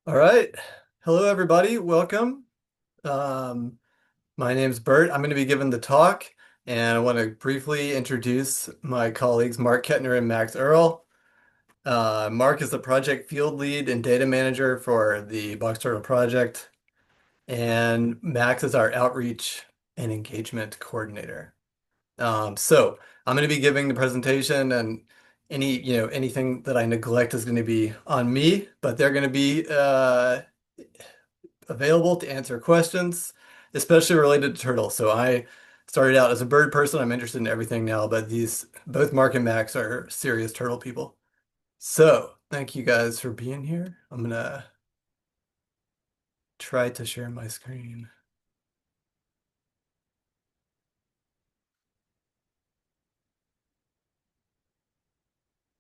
All right. Hello, everybody. Welcome. Um, my name's Bert. I'm going to be giving the talk, and I want to briefly introduce my colleagues, Mark Kettner and Max Earl. Mark is the project field lead and data manager for the Box Turtle project, and Max is our outreach and engagement coordinator. So I'm going to be giving the presentation, and anything that I neglect is going to be on me, but they're going to be available to answer questions, especially related to turtles. So I started out as a bird person. I'm interested in everything now, but these both Mark and Max are serious turtle people. So thank you guys for being here. I'm gonna try to share my screen.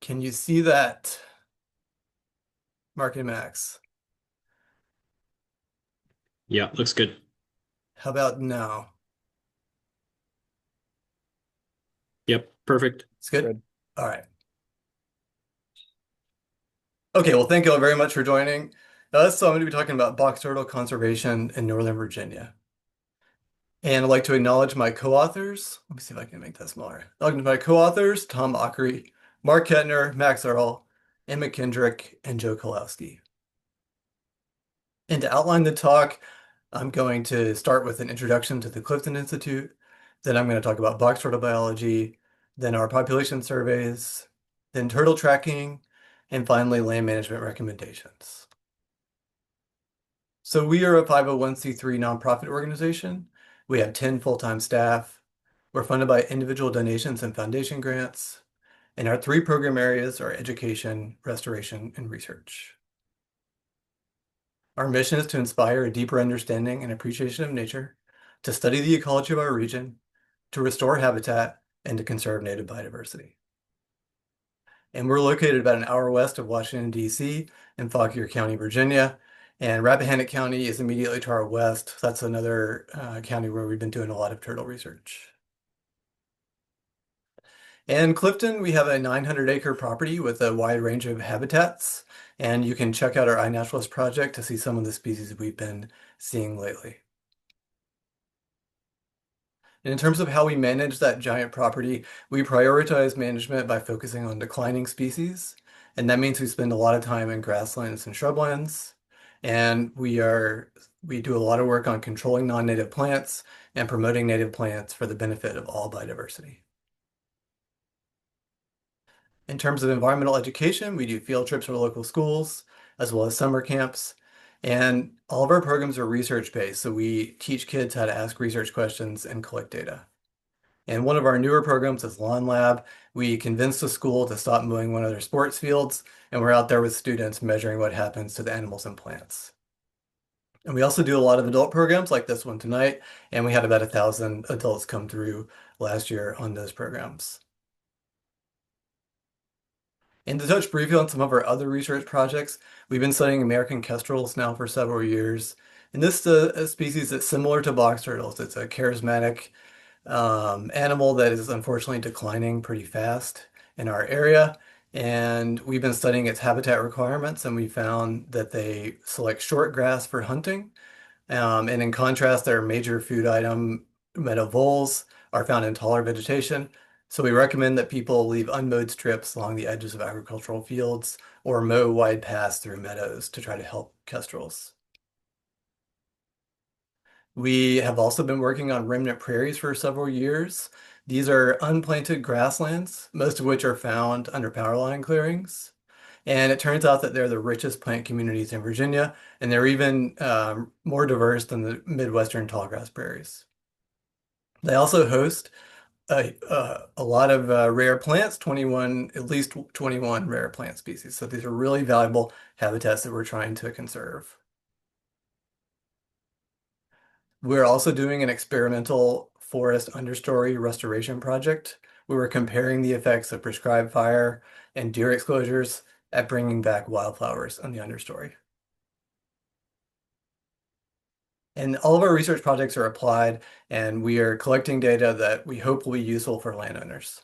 Can you see that, Mark and Max? Yeah, looks good. How about now? Yep, perfect. It's good? Good. All right. Okay, well, thank you all very much for joining us. So I'm going to be talking about box turtle conservation in Northern Virginia. And I'd like to acknowledge my co-authors. Let me see if I can make that smaller. I'd like my co-authors, Tom Ockery, Mark Kettner, Max Earl, Emma Kendrick, and Joe Kolowski. And to outline the talk, I'm going to start with an introduction to the Clifton Institute. Then I'm going to talk about box turtle biology, then our population surveys, then turtle tracking, and finally land management recommendations. So we are a 501c3 nonprofit organization. We have 10 full-time staff. We're funded by individual donations and foundation grants. And our three program areas are education, restoration, and research. Our mission is to inspire a deeper understanding and appreciation of nature, to study the ecology of our region, to restore habitat, and to conserve native biodiversity. And we're located about an hour west of Washington, D.C. in Fauquier County, Virginia. And Rappahannock County is immediately to our west. That's another county where we've been doing a lot of turtle research. In Clifton, we have a 900-acre property with a wide range of habitats. And you can check out our iNaturalist project to see some of the species we've been seeing lately. And in terms of how we manage that giant property, we prioritize management by focusing on declining species. And that means we spend a lot of time in grasslands and shrublands. And we do a lot of work on controlling non-native plants and promoting native plants for the benefit of all biodiversity. In terms of environmental education, we do field trips for local schools, as well as summer camps. And all of our programs are research-based, so we teach kids how to ask research questions and collect data. And one of our newer programs is Lawn Lab. We convinced the school to stop mowing one of their sports fields, and we're out there with students measuring what happens to the animals and plants. And we also do a lot of adult programs like this one tonight, and we had about 1,000 adults come through last year on those programs. And to touch briefly on some of our other research projects, we've been studying American kestrels now for several years. And this is a species that's similar to box turtles. It's a charismatic animal that is unfortunately declining pretty fast in our area. And we've been studying its habitat requirements, and we found that they select short grass for hunting. And in contrast, their major food item, meadow voles, are found in taller vegetation. So we recommend that people leave unmowed strips along the edges of agricultural fields or mow wide paths through meadows to try to help kestrels. We have also been working on remnant prairies for several years. These are unplanted grasslands, most of which are found under power line clearings. And it turns out that they're the richest plant communities in Virginia, and they're even more diverse than the Midwestern tallgrass prairies. They also host a lot of rare plants, 21, at least 21 rare plant species. So these are really valuable habitats that we're trying to conserve. We're also doing an experimental forest understory restoration project. We were comparing the effects of prescribed fire and deer exposures at bringing back wildflowers on the understory. And all of our research projects are applied, and we are collecting data that we hope will be useful for landowners.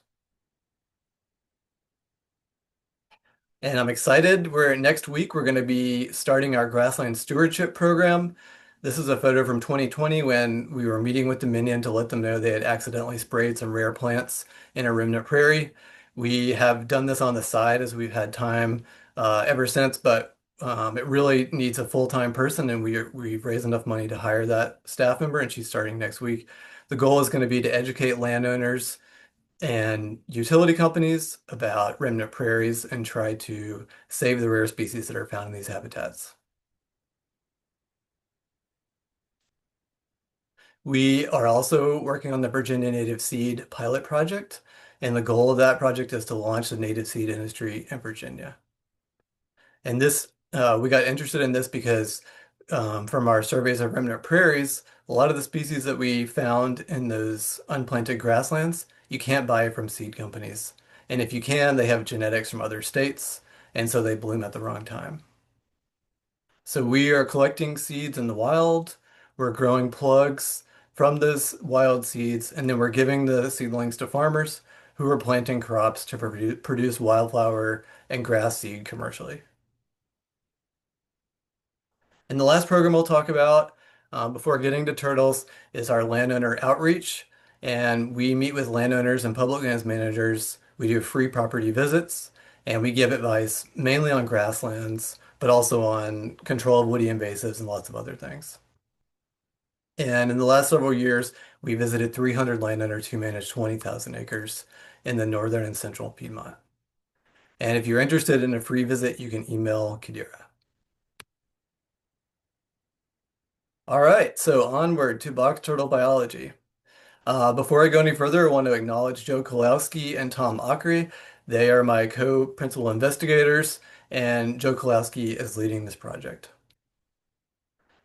And I'm excited. Next week we're going to be starting our grassland stewardship program. This is a photo from 2020 when we were meeting with Dominion to let them know they had accidentally sprayed some rare plants in a remnant prairie. We have done this on the side as we've had time ever since, but it really needs a full-time person, and we've raised enough money to hire that staff member, and she's starting next week. The goal is going to be to educate landowners and utility companies about remnant prairies and try to save the rare species that are found in these habitats. We are also working on the Virginia native seed pilot project, and the goal of that project is to launch the native seed industry in Virginia. And we got interested in this because from our surveys of remnant prairies, a lot of the species that we found in those unplanted grasslands, you can't buy from seed companies. And if you can, they have genetics from other states, and so they bloom at the wrong time. So we are collecting seeds in the wild, we're growing plugs from those wild seeds, and then we're giving the seedlings to farmers who are planting crops to produce wildflower and grass seed commercially. And the last program we'll talk about before getting to turtles is our landowner outreach. And we meet with landowners and public lands managers. We do free property visits and we give advice mainly on grasslands, but also on control of woody invasives and lots of other things. And in the last several years, we visited 300 landowners who manage 20,000 acres in the northern and central Piedmont. And if you're interested in a free visit, you can email Kadira. All right, so onward to box turtle biology. Before I go any further, I want to acknowledge Joe Kolowski and Tom Ockery. They are my co-principal investigators, and Joe Kolowski is leading this project.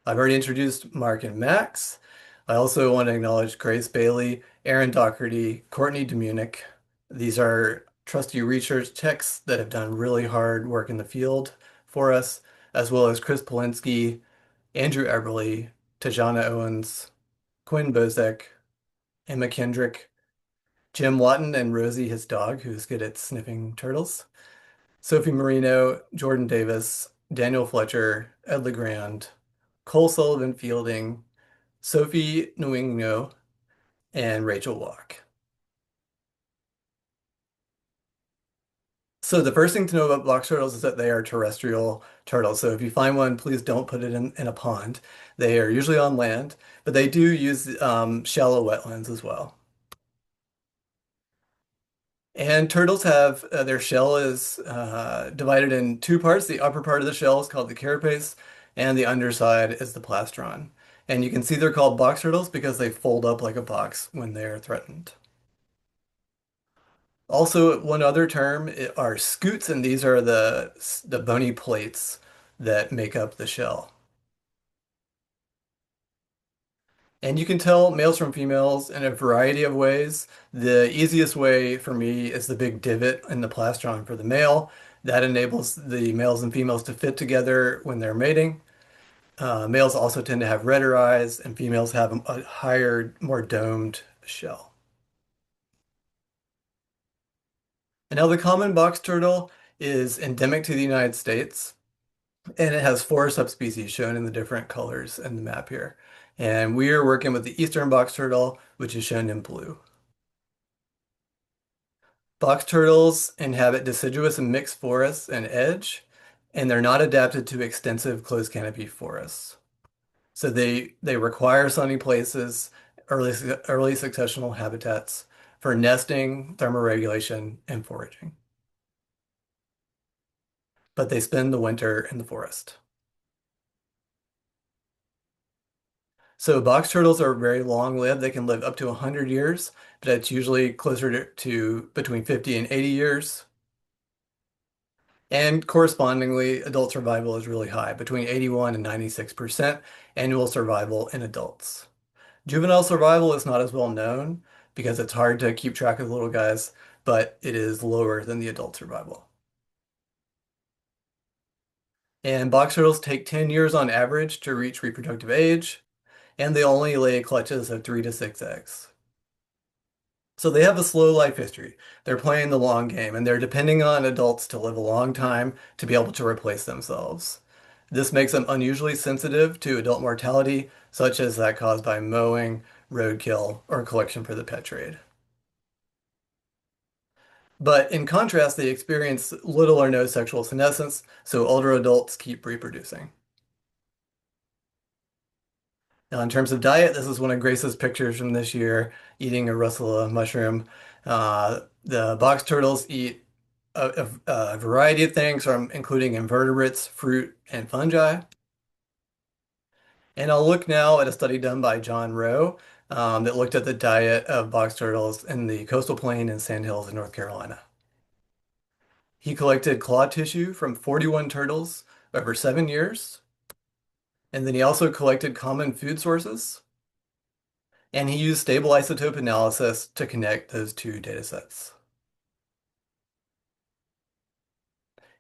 I've already introduced Mark and Max. I also want to acknowledge Grace Bailey, Aaron Doherty, Courtney DeMunick. These are trusty research techs that have done really hard work in the field for us, as well as Chris Polinsky, Andrew Eberly, Tajana Owens, Quinn Bozek, Emma Kendrick, Jim Watton and Rosie, his dog, who's good at sniffing turtles, Sophie Marino, Jordan Davis, Daniel Fletcher, Ed LeGrand, Cole Sullivan Fielding, Sophie Nwingno, and Rachel Walk. So the first thing to know about box turtles is that they are terrestrial turtles. So if you find one, please don't put it in a pond. They are usually on land, but they do use shallow wetlands as well. And turtles have their shell is divided in two parts. The upper part of the shell is called the carapace, and the underside is the plastron. And you can see they're called box turtles because they fold up like a box when they're threatened. Also, one other term are scutes, and these are the bony plates that make up the shell. And you can tell males from females in a variety of ways. The easiest way for me is the big divot in the plastron for the male. That enables the males and females to fit together when they're mating. Males also tend to have redder eyes, and females have a higher, more domed shell. And now the common box turtle is endemic to the United States, and it has four subspecies shown in the different colors in the map here. And we are working with the eastern box turtle, which is shown in blue. Box turtles inhabit deciduous and mixed forests and edge, and they're not adapted to extensive closed canopy forests. So they require sunny places, early successional habitats for nesting, thermoregulation, and foraging. But they spend the winter in the forest. So box turtles are very long-lived. They can live up to 100 years, but it's usually closer to between 50 and 80 years. And correspondingly, adult survival is really high, between 81 and 96% annual survival in adults. Juvenile survival is not as well known because it's hard to keep track of the little guys, but it is lower than the adult survival. And box turtles take 10 years on average to reach reproductive age, and they only lay clutches of 3 to 6 eggs. So they have a slow life history. They're playing the long game and they're depending on adults to live a long time to be able to replace themselves. This makes them unusually sensitive to adult mortality, such as that caused by mowing, roadkill, or collection for the pet trade. But in contrast, they experience little or no sexual senescence, so older adults keep reproducing. Now, in terms of diet, this is one of Grace's pictures from this year, eating a russula mushroom. The box turtles eat a variety of things, from including invertebrates, fruit, and fungi. And I'll look now at a study done by John Rowe that looked at the diet of box turtles in the coastal plain and sandhills in North Carolina. He collected claw tissue from 41 turtles over 7 years, and then he also collected common food sources, and he used stable isotope analysis to connect those two data sets.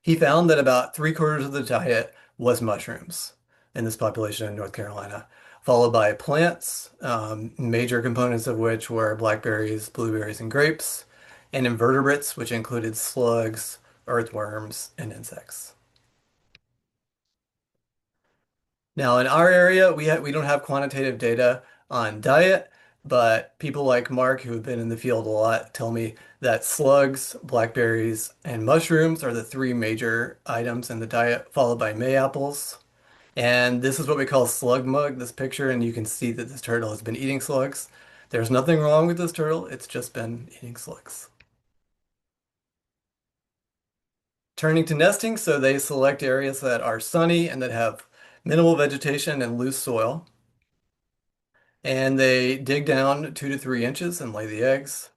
He found that about three-quarters of the diet was mushrooms in this population in North Carolina, followed by plants, major components of which were blackberries, blueberries, and grapes, and invertebrates, which included slugs, earthworms, and insects. Now, in our area, we don't have quantitative data on diet, but people like Mark, who have been in the field a lot, tell me that slugs, blackberries, and mushrooms are the three major items in the diet, followed by May-apples. And this is what we call slug mug, this picture, and you can see that this turtle has been eating slugs. There's nothing wrong with this turtle, it's just been eating slugs. Turning to nesting, so they select areas that are sunny and that have minimal vegetation and loose soil. And they dig down 2 to 3 inches and lay the eggs.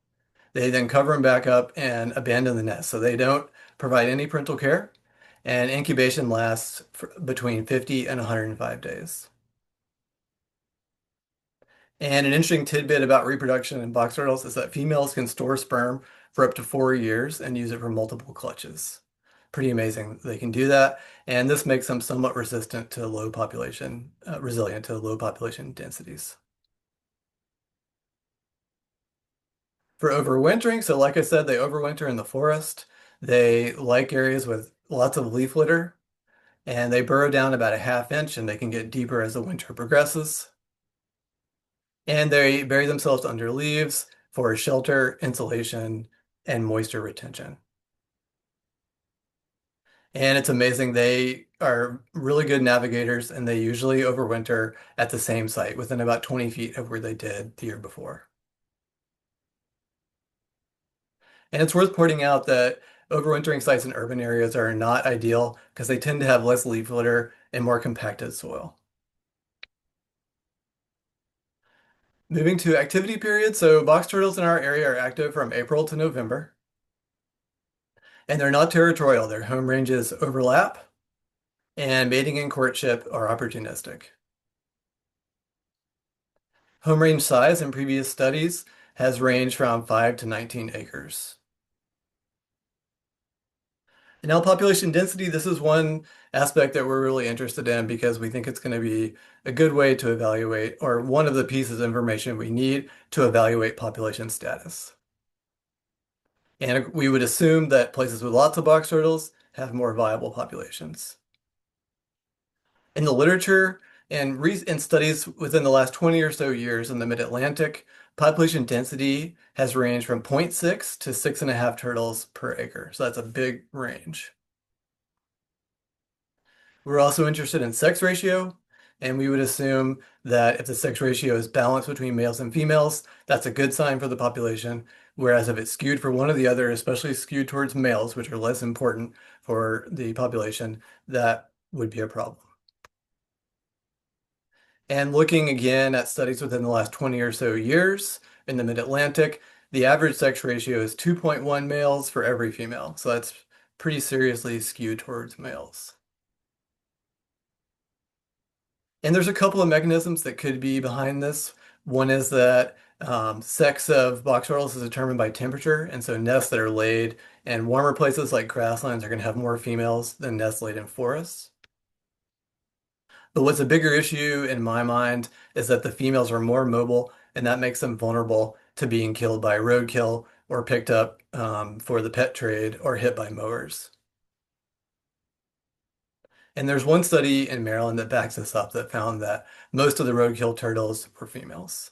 They then cover them back up and abandon the nest. So they don't provide any parental care. And incubation lasts between 50 and 105 days. And an interesting tidbit about reproduction in box turtles is that females can store sperm for up to 4 years and use it for multiple clutches. Pretty amazing they can do that. And this makes them somewhat resilient to low population densities. For overwintering, so like I said, they overwinter in the forest. They like areas with lots of leaf litter, and they burrow down about a half inch, and they can get deeper as the winter progresses. And they bury themselves under leaves for shelter, insulation, and moisture retention. And it's amazing. They are really good navigators, and they usually overwinter at the same site within about 20 feet of where they did the year before. And it's worth pointing out that overwintering sites in urban areas are not ideal because they tend to have less leaf litter and more compacted soil. Moving to activity periods, so box turtles in our area are active from April to November, and they're not territorial. Their home ranges overlap, and mating and courtship are opportunistic. Home range size in previous studies has ranged from 5 to 19 acres. And now population density, this is one aspect that we're really interested in because we think it's going to be a good way to evaluate, or one of the pieces of information we need to evaluate population status. And we would assume that places with lots of box turtles have more viable populations. In the literature and in studies within the last 20 or so years in the mid-Atlantic, population density has ranged from 0.6 to 6.5 turtles per acre. So that's a big range. We're also interested in sex ratio, and we would assume that if the sex ratio is balanced between males and females, that's a good sign for the population. Whereas if it's skewed for one or the other, especially skewed towards males, which are less important for the population, that would be a problem. And looking again at studies within the last 20 or so years in the mid-Atlantic, the average sex ratio is 2.1 males for every female. So that's pretty seriously skewed towards males. And there's a couple of mechanisms that could be behind this. One is that sex of box turtles is determined by temperature, and so nests that are laid in warmer places like grasslands are going to have more females than nests laid in forests. But what's a bigger issue in my mind is that the females are more mobile, and that makes them vulnerable to being killed by roadkill or picked up for the pet trade or hit by mowers. And there's one study in Maryland that backs this up that found that most of the roadkill turtles were females.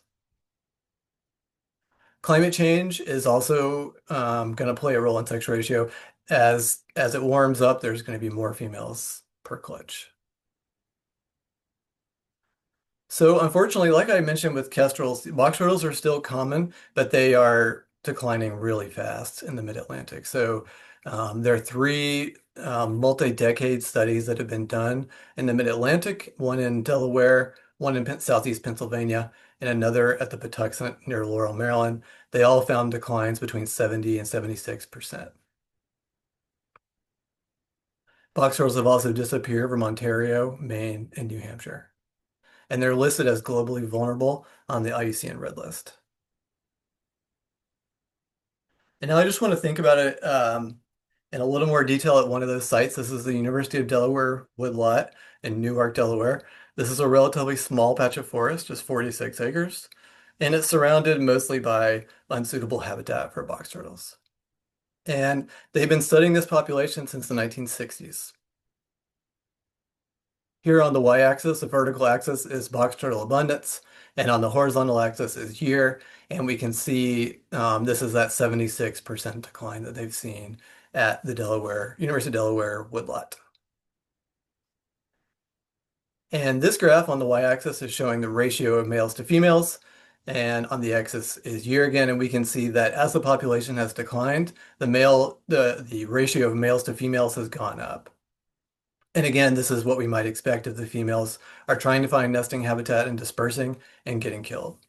Climate change is also going to play a role in sex ratio. As it warms up, there's going to be more females per clutch. So unfortunately, like I mentioned with kestrels, box turtles are still common, but they are declining really fast in the mid-Atlantic. So there are three multi-decade studies that have been done in the mid-Atlantic, one in Delaware, one in Southeast Pennsylvania, and another at the Patuxent near Laurel, Maryland. They all found declines between 70 and 76%. Box turtles have also disappeared from Ontario, Maine, and New Hampshire, and they're listed as globally vulnerable on the IUCN Red List. And now I just want to think about it in a little more detail at one of those sites. This is the University of Delaware Woodlot in Newark, Delaware. This is a relatively small patch of forest, just 46 acres, and it's surrounded mostly by unsuitable habitat for box turtles. And they've been studying this population since the 1960s. Here on the y-axis, the vertical axis is box turtle abundance, and on the horizontal axis is year. And we can see this is that 76% decline that they've seen at the University of Delaware woodlot. And this graph on the y-axis is showing the ratio of males to females, and on the axis is year again. And we can see that as the population has declined, the ratio of males to females has gone up. And again, this is what we might expect if the females are trying to find nesting habitat and dispersing and getting killed.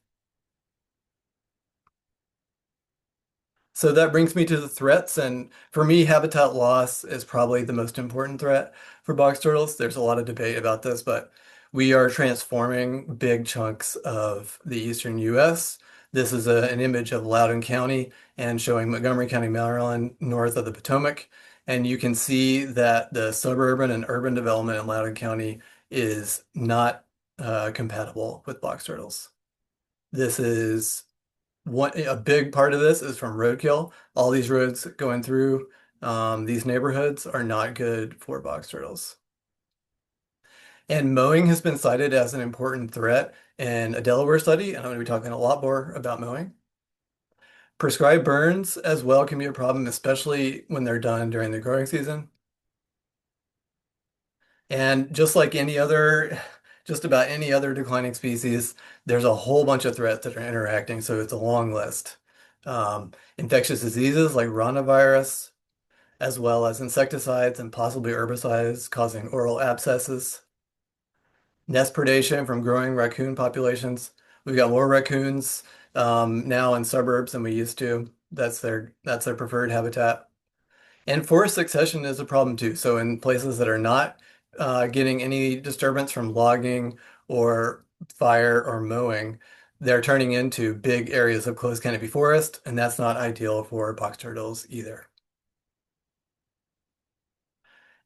So that brings me to the threats. And for me, habitat loss is probably the most important threat for box turtles. There's a lot of debate about this, but we are transforming big chunks of the eastern US. This is an image of Loudoun County and showing Montgomery County, Maryland, north of the Potomac. And you can see that the suburban and urban development in Loudoun County is not compatible with box turtles. This is a big part of this is from roadkill. All these roads going through these neighborhoods are not good for box turtles. And mowing has been cited as an important threat in a Delaware study, and I'm going to be talking a lot more about mowing. Prescribed burns as well can be a problem, especially when they're done during the growing season. And just like just about any other declining species, there's a whole bunch of threats that are interacting, so it's a long list. Infectious diseases like ranavirus, as well as insecticides and possibly herbicides causing oral abscesses. Nest predation from growing raccoon populations. We've got more raccoons now in suburbs than we used to. That's their preferred habitat. And forest succession is a problem too. So in places that are not getting any disturbance from logging or fire or mowing, they're turning into big areas of closed canopy forest, and that's not ideal for box turtles either.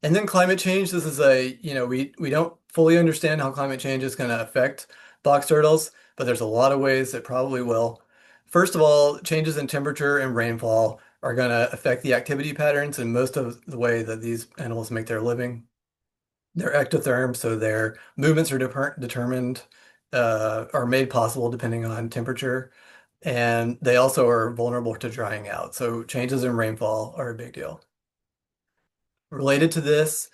And then climate change, this is we don't fully understand how climate change is going to affect box turtles, but there's a lot of ways it probably will. First of all, changes in temperature and rainfall are going to affect the activity patterns and most of the way that these animals make their living. They're ectotherm, so their movements are determined, are made possible depending on temperature, and they also are vulnerable to drying out. So changes in rainfall are a big deal. Related to this,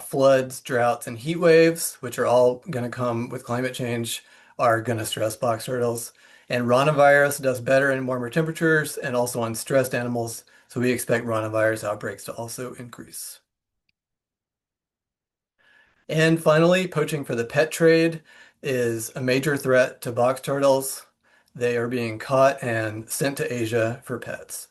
floods, droughts, and heat waves, which are all going to come with climate change, are going to stress box turtles. And ranavirus does better in warmer temperatures and also on stressed animals, so we expect ranavirus outbreaks to also increase. And finally, poaching for the pet trade is a major threat to box turtles. They are being caught and sent to Asia for pets.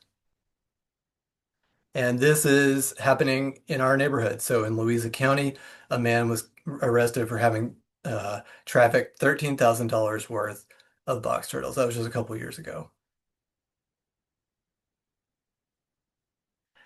And this is happening in our neighborhood. So in Louisa County, a man was arrested for having trafficked $13,000 worth of box turtles. That was just a couple years ago.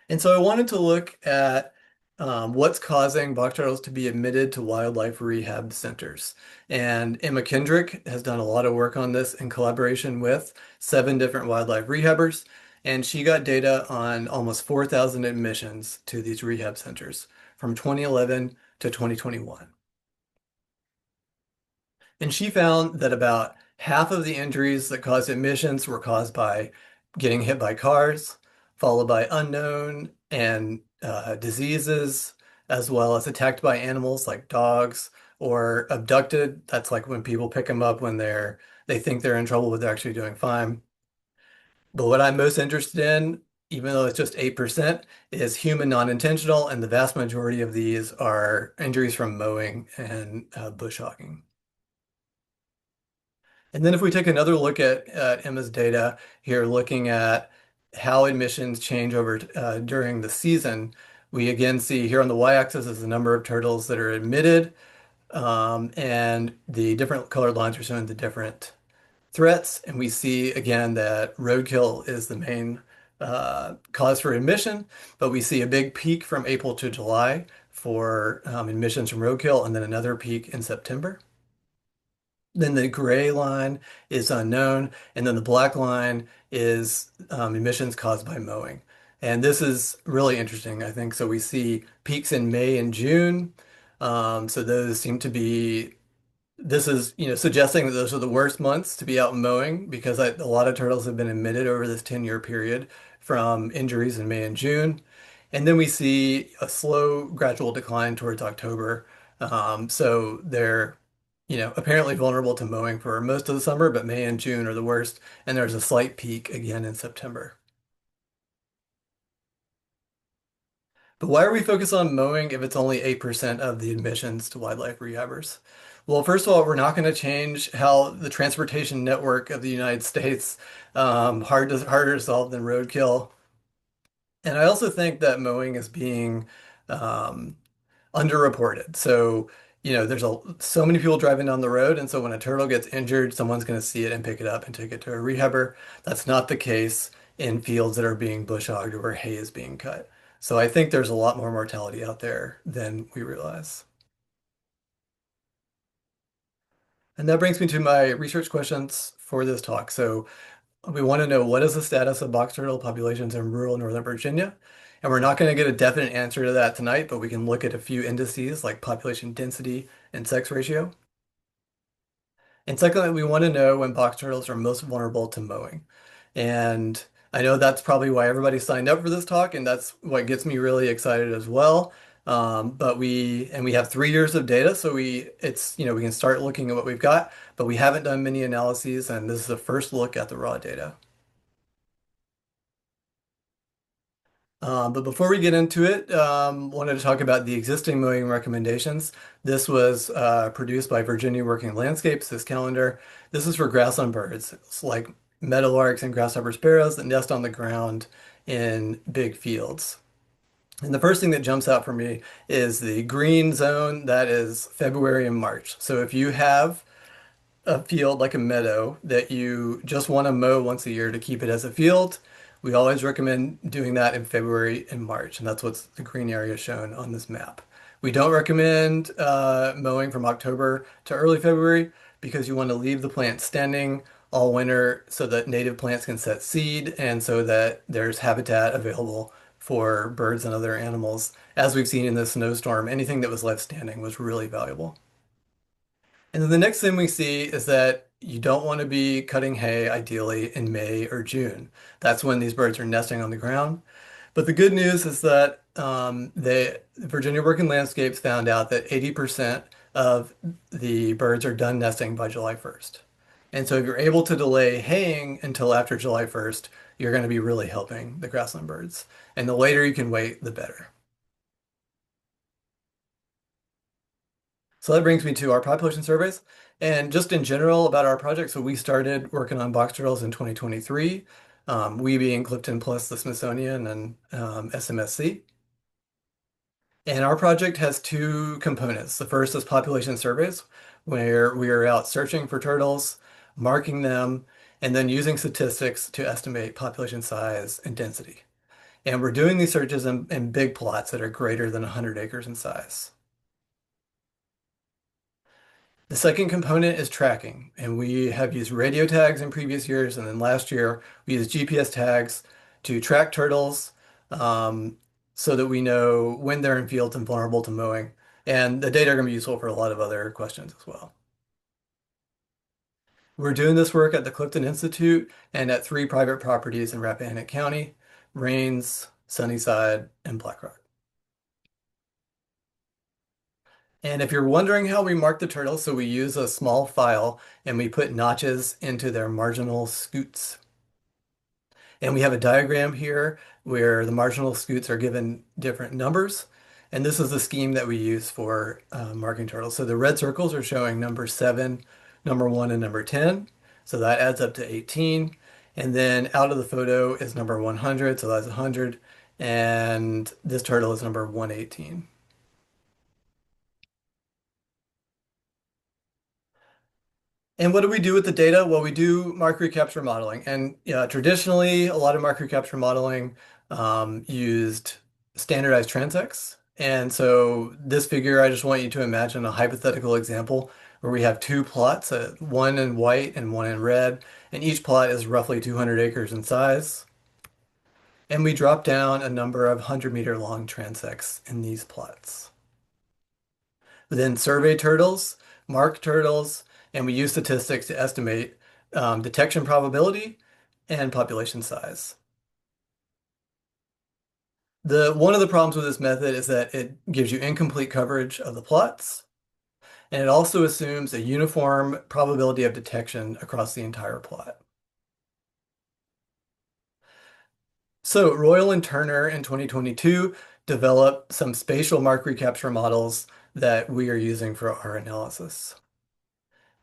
And so I wanted to look at What's causing box turtles to be admitted to wildlife rehab centers? And Emma Kendrick has done a lot of work on this in collaboration with 7 different wildlife rehabbers, and she got data on almost 4,000 admissions to these rehab centers from 2011 to 2021. And she found that about half of the injuries that caused admissions were caused by getting hit by cars, followed by unknown and diseases, as well as attacked by animals like dogs or abducted. That's like when people pick them up when they think they're in trouble, but they're actually doing fine. But what I'm most interested in, even though it's just 8%, is human non-intentional, and the vast majority of these are injuries from mowing and bush hogging. And then if we take another look at Emma's data here, looking at how admissions change over during the season, we again see here on the y-axis is the number of turtles that are admitted, and the different colored lines are showing the different threats. And we see again that roadkill is the main cause for admission, but we see a big peak from April to July for admissions from roadkill, and then another peak in September. Then the gray line is unknown, and then the black line is emissions caused by mowing. And this is really interesting, I think. So we see peaks in May and June. So those seem to be, this is, suggesting that those are the worst months to be out mowing because a lot of turtles have been emitted over this 10-year period from injuries in May and June. And then we see a slow, gradual decline towards October. So they're, apparently vulnerable to mowing for most of the summer, but May and June are the worst. And there's a slight peak again in September. But why are we focused on mowing if it's only 8% of the admissions to wildlife rehabbers? Well, first of all, we're not going to change how the transportation network of the United States, harder to solve than roadkill. And I also think that mowing is being um, underreported. So, there's so many people driving down the road, and so when a turtle gets injured, someone's going to see it and pick it up and take it to a rehabber. That's not the case in fields that are being bush hogged or where hay is being cut. So I think there's a lot more mortality out there than we realize. And that brings me to my research questions for this talk. So we want to know, what is the status of box turtle populations in rural Northern Virginia? And we're not going to get a definite answer to that tonight, but we can look at a few indices like population density and sex ratio. And secondly, we want to know when box turtles are most vulnerable to mowing. And I know that's probably why everybody signed up for this talk, and that's what gets me really excited as well. But we have 3 years of data, so we can start looking at what we've got, but we haven't done many analyses, and this is the first look at the raw data. But before we get into it, wanted to talk about the existing mowing recommendations. This was produced by Virginia Working Landscapes, this calendar. This is for grassland birds. It's like meadowlarks and grasshopper sparrows that nest on the ground in big fields. And the first thing that jumps out for me is the green zone, that is February and March. So if you have a field like a meadow that you just want to mow once a year to keep it as a field, we always recommend doing that in February and March, and that's what's the green area shown on this map. We don't recommend mowing from October to early February because you want to leave the plant standing all winter so that native plants can set seed and so that there's habitat available for birds and other animals. As we've seen in this snowstorm, anything that was left standing was really valuable. And then the next thing we see is that you don't want to be cutting hay, ideally in May or June. That's when these birds are nesting on the ground. But the good news is that the Virginia Working Landscapes found out that 80% of the birds are done nesting by July 1st. And so if you're able to delay haying until after July 1st, you're going to be really helping the grassland birds. And the later you can wait, the better. So that brings me to our population surveys. And just in general about our project, so we started working on box turtles in 2023, we being Clifton plus the Smithsonian and SMSC. And our project has 2 components. The first is population surveys, where we are out searching for turtles, marking them, and then using statistics to estimate population size and density. And we're doing these searches in big plots that are greater than 100 acres in size. The second component is tracking, and we have used radio tags in previous years, and then last year we used GPS tags to track turtles um, so that we know when they're in fields and vulnerable to mowing. And the data are going to be useful for a lot of other questions as well. We're doing this work at the Clifton Institute and at three private properties in Rappahannock County, Rains, Sunnyside, and Black Rock. And if you're wondering how we mark the turtles, so we use a small file and we put notches into their marginal scoots. And we have a diagram here where the marginal scoots are given different numbers. And this is the scheme that we use for marking turtles. So the red circles are showing number 7, number 1, and number 10. So that adds up to 18. And then out of the photo is number 100, so that's 100. And this turtle is number 118. And what do we do with the data? Well, we do mark recapture modeling. And traditionally, a lot of mark recapture modeling used standardized transects. And so this figure, I just want you to imagine a hypothetical example where we have two plots, one in white and one in red, and each plot is roughly 200 acres in size. And we drop down a number of 100-meter long transects in these plots. Then survey turtles, mark turtles, and we use statistics to estimate detection probability and population size. One of the problems with this method is that it gives you incomplete coverage of the plots, and it also assumes a uniform probability of detection across the entire plot. So Royal and Turner in 2022 developed some spatial mark recapture models that we are using for our analysis.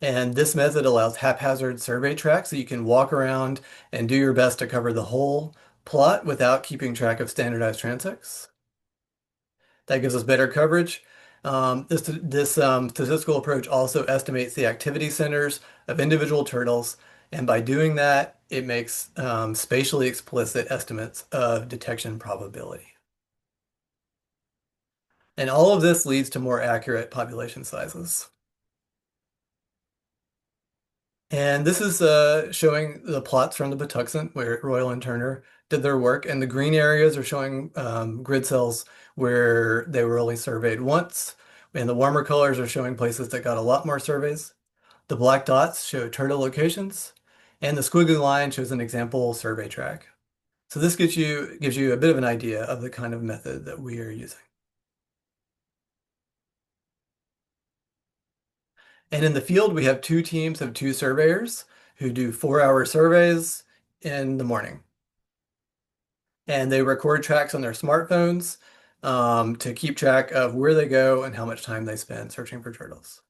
And this method allows haphazard survey tracks so you can walk around and do your best to cover the whole plot without keeping track of standardized transects. That gives us better coverage. This statistical approach also estimates the activity centers of individual turtles, and by doing that, it makes spatially explicit estimates of detection probability. And all of this leads to more accurate population sizes. And this is showing the plots from the Patuxent where Royal and Turner did their work. And the green areas are showing grid cells where they were only surveyed once. And the warmer colors are showing places that got a lot more surveys. The black dots show turtle locations. And the squiggly line shows an example survey track. So this gives you a bit of an idea of the kind of method that we are using. And in the field, we have two teams of two surveyors who do 4-hour surveys in the morning. And they record tracks on their smartphones to keep track of where they go and how much time they spend searching for turtles.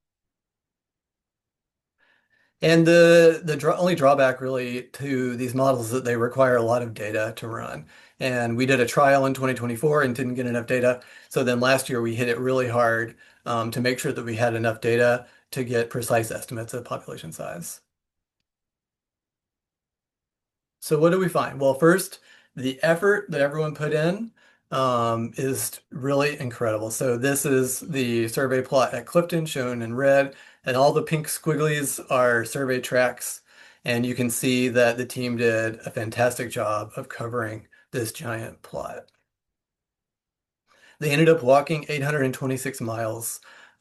And the only drawback really to these models is that they require a lot of data to run. And we did a trial in 2024 and didn't get enough data. So then last year we hit it really hard to make sure that we had enough data to get precise estimates of population size. So what do we find? Well, first, the effort that everyone put in is really incredible. So this is the survey plot at Clifton shown in red, and all the pink squigglies are survey tracks. And you can see that the team did a fantastic job of covering this giant plot. They ended up walking 826 miles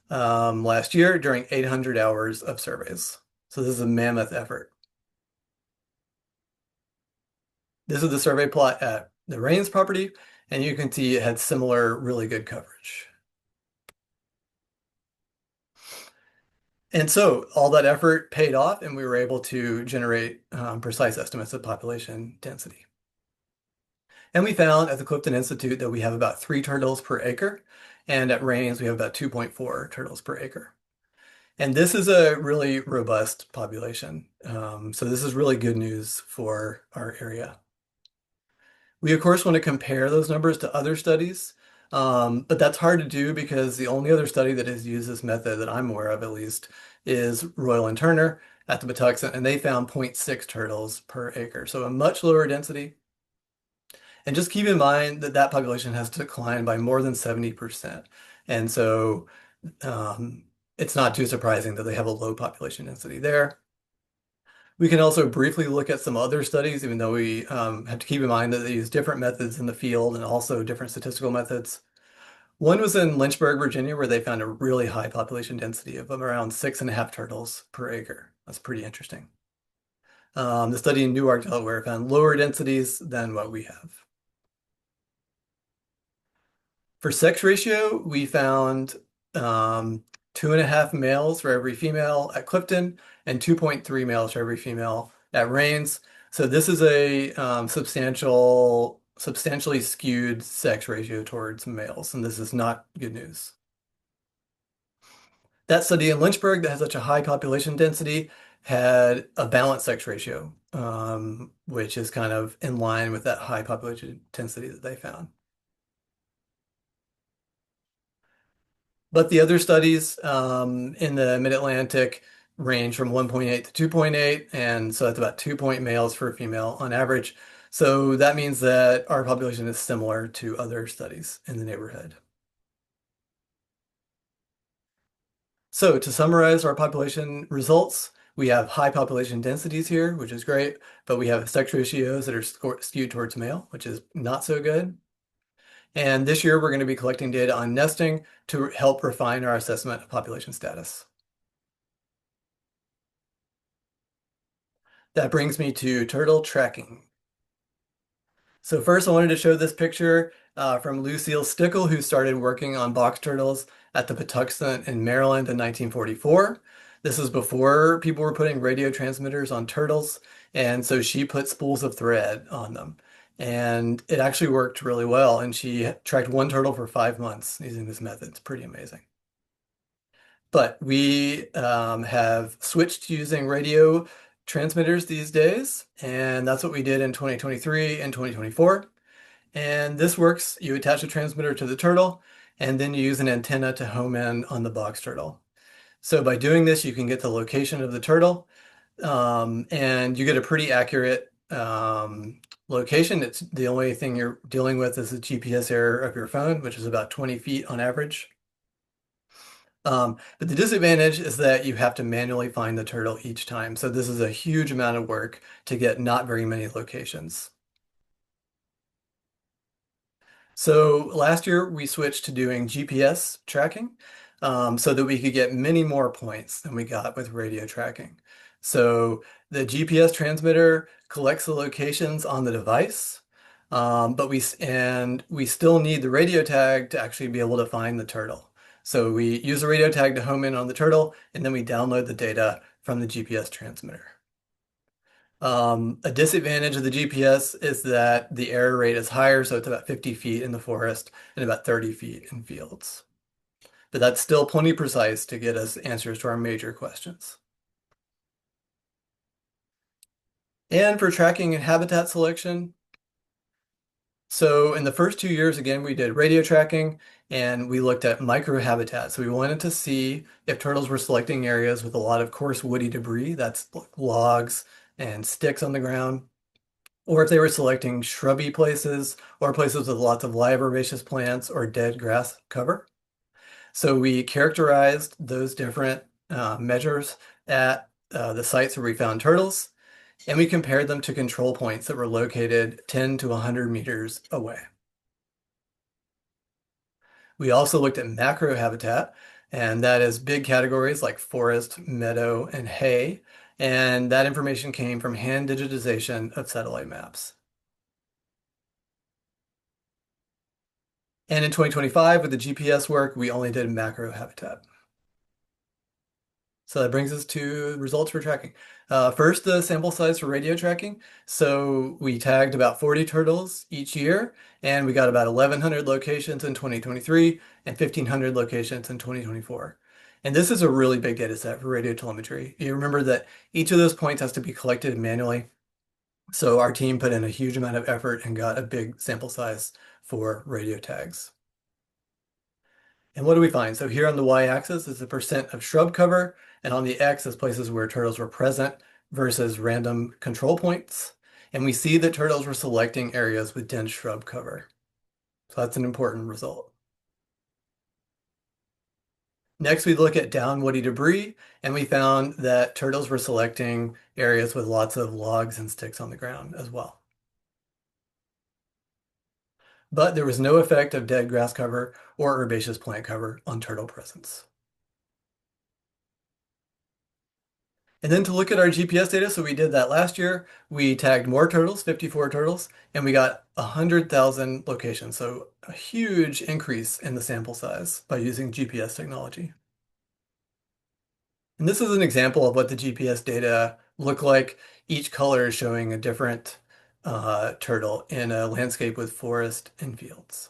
last year during 800 hours of surveys. So this is a mammoth effort. This is the survey plot at the Rains property, and you can see it had similar really good coverage. And so all that effort paid off, and we were able to generate precise estimates of population density. And we found at the Clifton Institute that we have about 3 turtles per acre, and at Rains we have about 2.4 turtles per acre. And this is a really robust population. So this is really good news for our area. We, of course, want to compare those numbers to other studies, but that's hard to do because the only other study that has used this method that I'm aware of, at least, is Royal and Turner at the Patuxent, and they found 0.6 turtles per acre, so a much lower density. And just keep in mind that that population has declined by more than 70%. And so um, it's not too surprising that they have a low population density there. We can also briefly look at some other studies, even though we have to keep in mind that they use different methods in the field and also different statistical methods. One was in Lynchburg, Virginia, where they found a really high population density of around 6.5 turtles per acre. That's pretty interesting. The study in Newark, Delaware found lower densities than what we have. For sex ratio, we found 2.5 males for every female at Clifton and 2.3 males for every female at Rains. So this is a substantially skewed sex ratio towards males, and this is not good news. That study in Lynchburg that has such a high population density had a balanced sex ratio, which is kind of in line with that high population density that they found. But the other studies in the Mid-Atlantic range from 1.8 to 2.8, and so that's about 2 males for a female on average. So that means that our population is similar to other studies in the neighborhood. So to summarize our population results, we have high population densities here, which is great, but we have sex ratios that are skewed towards male, which is not so good. And this year, we're going to be collecting data on nesting to help refine our assessment of population status. That brings me to turtle tracking. So first, I wanted to show this picture from Lucille Stickle, who started working on box turtles at the Patuxent in Maryland in 1944. This is before people were putting radio transmitters on turtles, and so she put spools of thread on them. And it actually worked really well, and she tracked one turtle for 5 months using this method. It's pretty amazing. But we have switched to using radio transmitters these days, and that's what we did in 2023 and 2024. And this works. You attach a transmitter to the turtle, and then you use an antenna to home in on the box turtle. So by doing this, you can get the location of the turtle, and you get a pretty accurate location. It's the only thing you're dealing with is the GPS error of your phone, which is about 20 feet on average. But the disadvantage is that you have to manually find the turtle each time. So this is a huge amount of work to get not very many locations. So last year we switched to doing GPS tracking so that we could get many more points than we got with radio tracking. So the GPS transmitter collects the locations on the device, but we still need the radio tag to actually be able to find the turtle. So we use the radio tag to home in on the turtle, and then we download the data from the GPS transmitter. A disadvantage of the GPS is that the error rate is higher, so it's about 50 feet in the forest and about 30 feet in fields. But that's still plenty precise to get us answers to our major questions. And for tracking and habitat selection, so in the first 2 years, again, we did radio tracking and we looked at microhabitat. So we wanted to see if turtles were selecting areas with a lot of coarse woody debris, that's logs and sticks on the ground, or if they were selecting shrubby places or places with lots of live herbaceous plants or dead grass cover. So we characterized those different measures at the sites where we found turtles, and we compared them to control points that were located 10 to 100 meters away. We also looked at macro habitat, and that is big categories like forest, meadow, and hay. And that information came from hand digitization of satellite maps. And in 2025, with the GPS work, we only did macro habitat. So that brings us to results for tracking. First, the sample size for radio tracking. So we tagged about 40 turtles each year, and we got about 1,100 locations in 2023 and 1,500 locations in 2024. And this is a really big data set for radio telemetry. You remember that each of those points has to be collected manually. So our team put in a huge amount of effort and got a big sample size for radio tags. And what do we find? So here on the y-axis is the percent of shrub cover, and on the x is places where turtles were present versus random control points. And we see that turtles were selecting areas with dense shrub cover. So that's an important result. Next, we look at downwoody debris, and we found that turtles were selecting areas with lots of logs and sticks on the ground as well. But there was no effect of dead grass cover or herbaceous plant cover on turtle presence. And then to look at our GPS data, so we did that last year, we tagged more turtles, 54 turtles, and we got 100,000 locations. So a huge increase in the sample size by using GPS technology. And this is an example of what the GPS data look like. Each color is showing a different turtle in a landscape with forest and fields.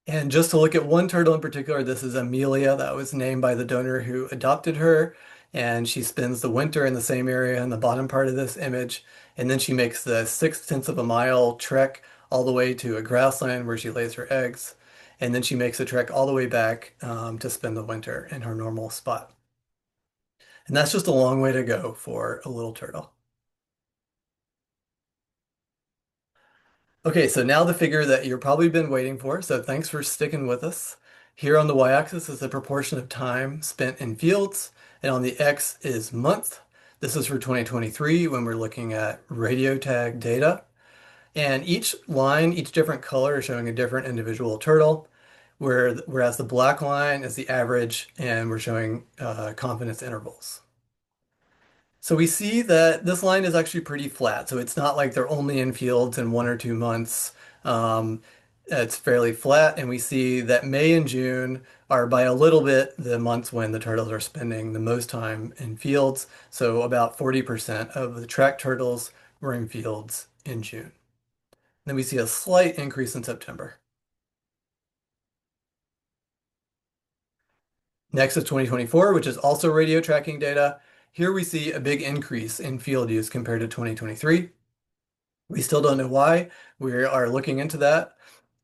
And just to look at one turtle in particular, this is Amelia. That was named by the donor who adopted her. And she spends the winter in the same area in the bottom part of this image. And then she makes the 6/10 of a mile trek all the way to a grassland where she lays her eggs. And then she makes a trek all the way back to spend the winter in her normal spot. And that's just a long way to go for a little turtle. Okay, so now the figure that you've probably been waiting for, so thanks for sticking with us. Here on the y-axis is the proportion of time spent in fields, and on the x is month. This is for 2023 when we're looking at radio tag data. And each line, each different color is showing a different individual turtle, whereas the black line is the average, and we're showing confidence intervals. So we see that this line is actually pretty flat. So it's not like they're only in fields in 1 or 2 months. Um, it's fairly flat, and we see that May and June are by a little bit the months when the turtles are spending the most time in fields. So about 40% of the tracked turtles were in fields in June. Then we see a slight increase in September. Next is 2024, which is also radio tracking data. Here we see a big increase in field use compared to 2023. We still don't know why. We are looking into that.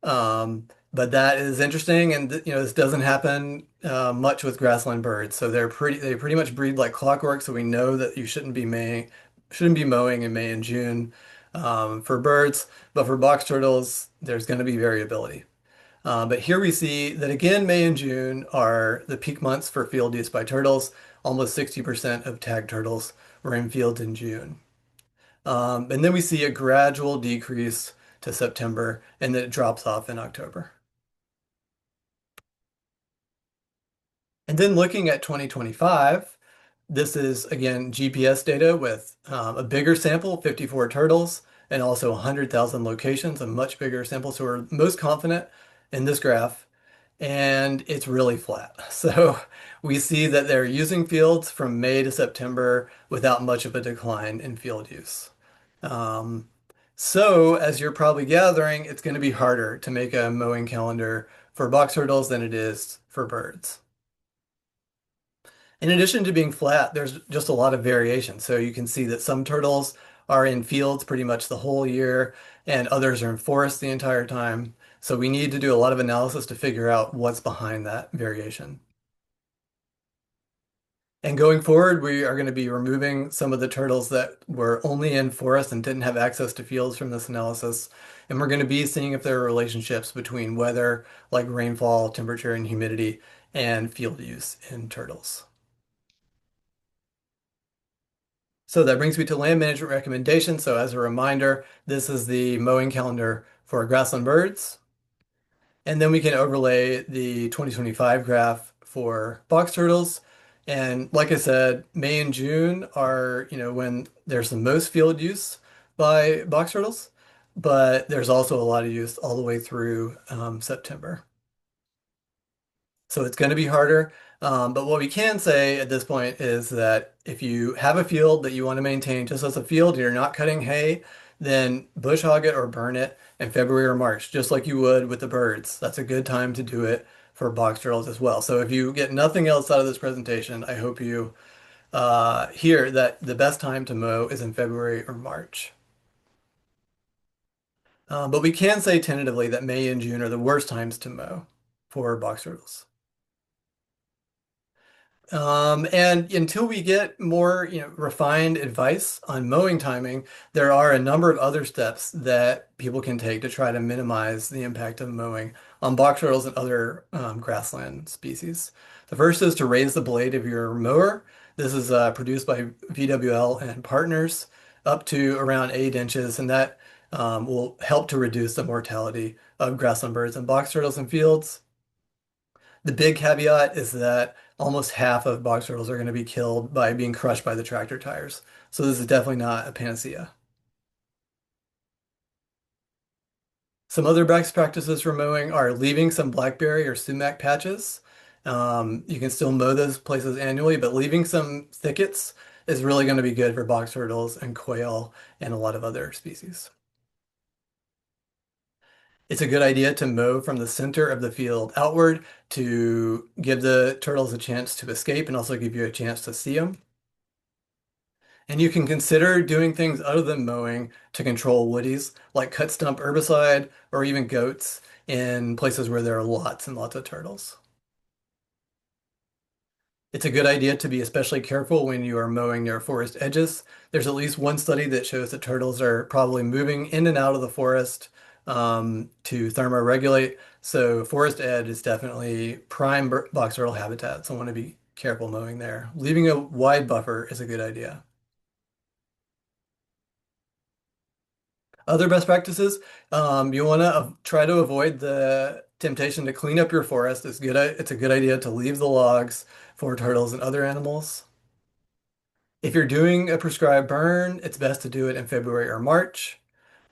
But that is interesting, and this doesn't happen much with grassland birds. So they pretty much breed like clockwork. So we know that you shouldn't be mowing in May and June for birds, but for box turtles, there's going to be variability. But here we see that again, May and June are the peak months for field use by turtles. Almost 60% of tagged turtles were in fields in June. And then we see a gradual decrease to September, and then it drops off in October. And then looking at 2025, this is again GPS data with a bigger sample, 54 turtles, and also 100,000 locations, a much bigger sample. So we're most confident in this graph, and it's really flat. So we see that they're using fields from May to September without much of a decline in field use. Um, so, as you're probably gathering, it's going to be harder to make a mowing calendar for box turtles than it is for birds. In addition to being flat, there's just a lot of variation. So you can see that some turtles are in fields pretty much the whole year, and others are in forests the entire time. So we need to do a lot of analysis to figure out what's behind that variation. And going forward, we are going to be removing some of the turtles that were only in forests and didn't have access to fields from this analysis. And we're going to be seeing if there are relationships between weather, like rainfall, temperature, and humidity, and field use in turtles. So that brings me to land management recommendations. So as a reminder, this is the mowing calendar for grassland birds. And then we can overlay the 2025 graph for box turtles. And like I said, May and June are, when there's the most field use by box turtles, but there's also a lot of use all the way through September. So it's going to be harder. But what we can say at this point is that if you have a field that you want to maintain just as a field, you're not cutting hay, then bush hog it or burn it in February or March, just like you would with the birds. That's a good time to do it for box turtles as well. So if you get nothing else out of this presentation, I hope you hear that the best time to mow is in February or March. But we can say tentatively that May and June are the worst times to mow for box turtles. And until we get more, refined advice on mowing timing, there are a number of other steps that people can take to try to minimize the impact of mowing on box turtles and other grassland species. The first is to raise the blade of your mower. This is produced by VWL and partners up to around 8 inches, and that will help to reduce the mortality of grassland birds and box turtles in fields. The big caveat is that almost half of box turtles are going to be killed by being crushed by the tractor tires. So this is definitely not a panacea. Some other best practices for mowing are leaving some blackberry or sumac patches. You can still mow those places annually, but leaving some thickets is really going to be good for box turtles and quail and a lot of other species. It's a good idea to mow from the center of the field outward to give the turtles a chance to escape and also give you a chance to see them. And you can consider doing things other than mowing to control woodies, like cut stump herbicide or even goats in places where there are lots and lots of turtles. It's a good idea to be especially careful when you are mowing near forest edges. There's at least one study that shows that turtles are probably moving in and out of the forest to thermoregulate. So forest edge is definitely prime box turtle habitat. So I want to be careful mowing there. Leaving a wide buffer is a good idea. Other best practices, you want to try to avoid the temptation to clean up your forest. It's a good idea to leave the logs for turtles and other animals. If you're doing a prescribed burn, it's best to do it in February or March,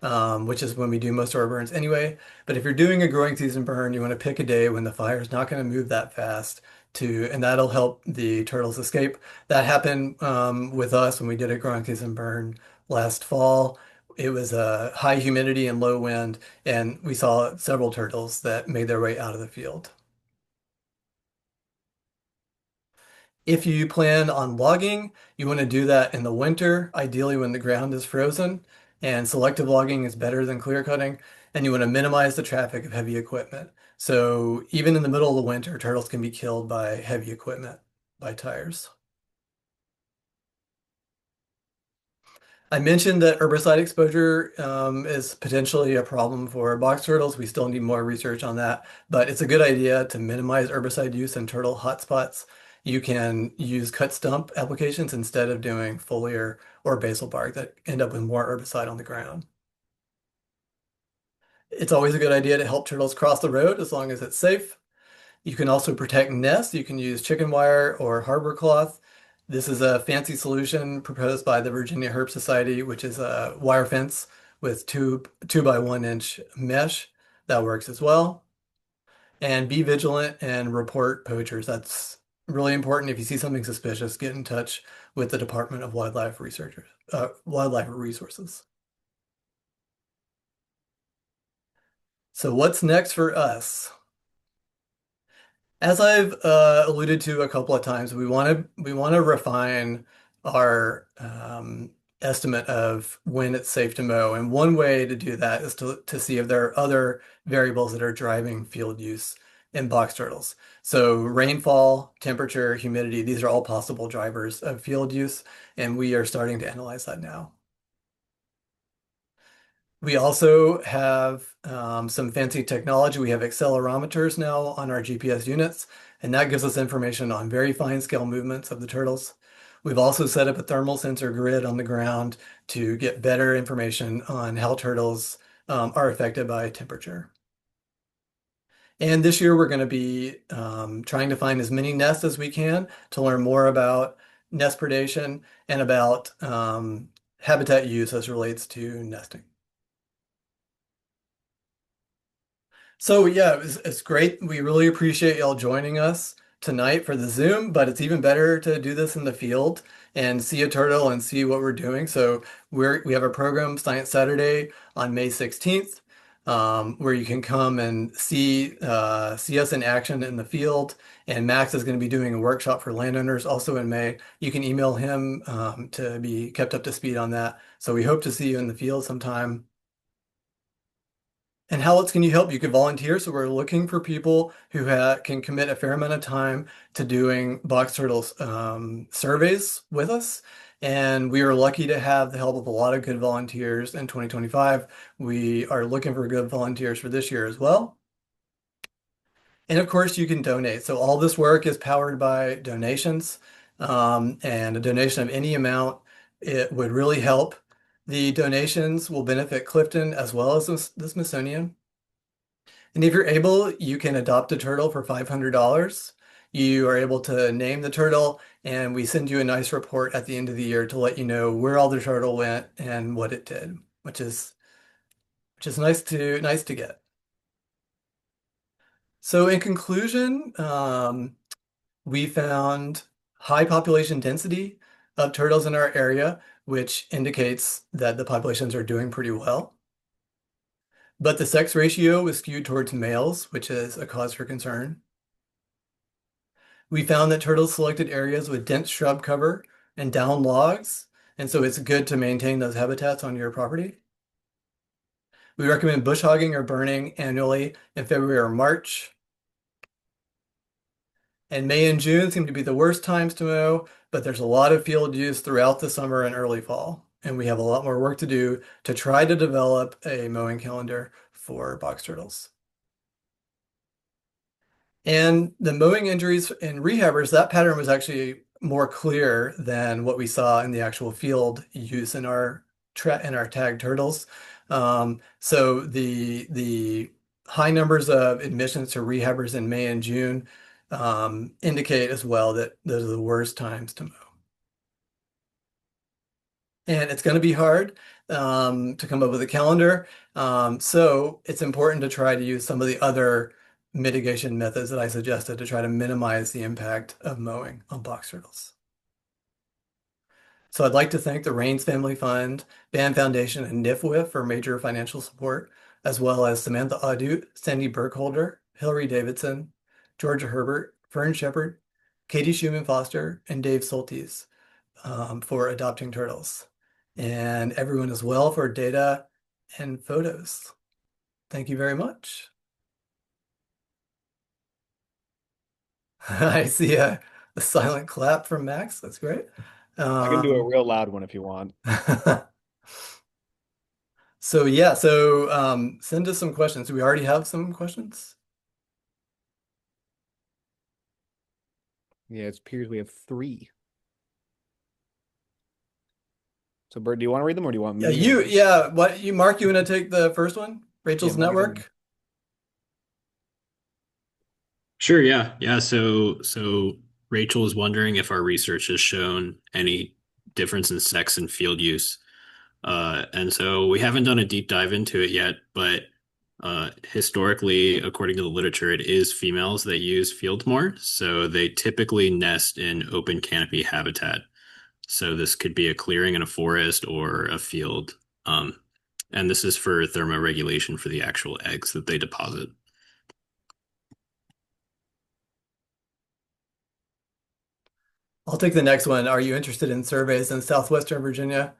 which is when we do most of our burns anyway. But if you're doing a growing season burn, you want to pick a day when the fire is not going to move that fast and that'll help the turtles escape. That happened with us when we did a growing season burn last fall. It was high humidity and low wind, and we saw several turtles that made their way out of the field. If you plan on logging, you want to do that in the winter, ideally when the ground is frozen, and selective logging is better than clear cutting, and you want to minimize the traffic of heavy equipment. So even in the middle of the winter, turtles can be killed by heavy equipment, by tires. I mentioned that herbicide exposure is potentially a problem for box turtles. We still need more research on that, but it's a good idea to minimize herbicide use in turtle hotspots. You can use cut stump applications instead of doing foliar or basal bark that end up with more herbicide on the ground. It's always a good idea to help turtles cross the road as long as it's safe. You can also protect nests. You can use chicken wire or harbor cloth. This is a fancy solution proposed by the Virginia Herp Society, which is a wire fence with 2 by 1 inch mesh that works as well. And be vigilant and report poachers. That's really important. If you see something suspicious, get in touch with the Department of Wildlife Resources. So what's next for us? As I've alluded to a couple of times, we want to refine our estimate of when it's safe to mow, and one way to do that is to see if there are other variables that are driving field use in box turtles. So rainfall, temperature, humidity, these are all possible drivers of field use, and we are starting to analyze that now. We also have some fancy technology. We have accelerometers now on our GPS units, and that gives us information on very fine scale movements of the turtles. We've also set up a thermal sensor grid on the ground to get better information on how turtles are affected by temperature. And this year we're going to be trying to find as many nests as we can to learn more about nest predation and about habitat use as relates to nesting. So yeah, it's great. We really appreciate y'all joining us tonight for the Zoom, but it's even better to do this in the field and see a turtle and see what we're doing. So we have a program, Science Saturday, on May 16th, where you can come and see us in action in the field. And Max is going to be doing a workshop for landowners also in May. You can email him to be kept up to speed on that. So we hope to see you in the field sometime. And how else can you help? You can volunteer. So we're looking for people who can commit a fair amount of time to doing box turtles surveys with us. And we are lucky to have the help of a lot of good volunteers in 2025. We are looking for good volunteers for this year as well. And of course, you can donate. So all this work is powered by donations, and a donation of any amount, it would really help. The donations will benefit Clifton as well as the Smithsonian. And if you're able, you can adopt a turtle for $500. You are able to name the turtle, and we send you a nice report at the end of the year to let you know where all the turtle went and what it did, which is nice to get. So in conclusion, we found high population density of turtles in our area, which indicates that the populations are doing pretty well. But the sex ratio was skewed towards males, which is a cause for concern. We found that turtles selected areas with dense shrub cover and down logs, and so it's good to maintain those habitats on your property. We recommend bush hogging or burning annually in February or March. And May and June seem to be the worst times to mow, but there's a lot of field use throughout the summer and early fall. And we have a lot more work to do to try to develop a mowing calendar for box turtles. And the mowing injuries in rehabbers, that pattern was actually more clear than what we saw in the actual field use in our tagged turtles. So the high numbers of admissions to rehabbers in May and June indicate as well that those are the worst times to mow. And it's going to be hard to come up with a calendar. So it's important to try to use some of the other mitigation methods that I suggested to try to minimize the impact of mowing on box turtles. So I'd like to thank the Rains Family Fund, Band Foundation, and NIFWIF for major financial support, as well as Samantha Audut, Sandy Burkholder, Hillary Davidson, Georgia Herbert, Fern Shepard, Katie Schumann Foster, and Dave Soltis for adopting turtles. And everyone as well for data and photos. Thank you very much. I see a silent clap from Max. That's great. I can do a Um, real loud one if you want. so yeah, send us some questions. Do we already have some questions? Yeah, it appears we have three. So, Bert, do you want to read them or do you want Yeah, me? Or Mark, you want to take the first one? yeah, Rachel's Mark is in. network? Sure, yeah. Yeah, so Rachel is wondering if our research has shown any difference in sex and field use. And so we haven't done a deep dive into it yet, but historically, according to the literature, it is females that use field more. So they typically nest in open canopy habitat. So this could be a clearing in a forest or a field. And this is for thermoregulation for the actual eggs that they deposit. I'll take the next one. Are you interested in surveys in southwestern Virginia?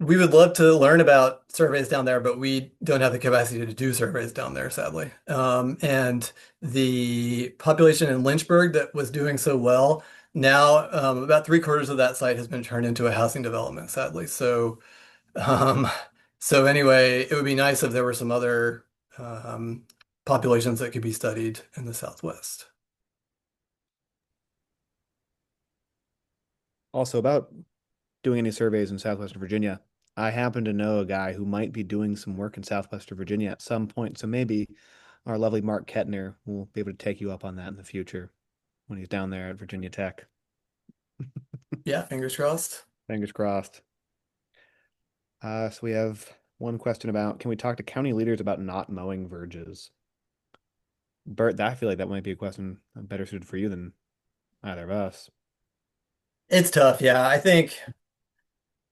We would love to learn about surveys down there, but we don't have the capacity to do surveys down there, sadly. And the population in Lynchburg that was doing so well, now about three-quarters of that site has been turned into a housing development, sadly. Um, so anyway, it would be nice if there were some other um, populations that could be studied in the Southwest. Also, about doing any surveys in Southwestern Virginia, I happen to know a guy who might be doing some work in Southwestern Virginia at some point. So maybe our lovely Mark Kettner will be able to take you up on that in the future when he's down there at Virginia Tech. Yeah, fingers crossed. Fingers crossed. So we have one question about, can we talk to county leaders about not mowing verges? Bert, I feel like that might be a question better suited for you than either of us. It's tough, yeah. I think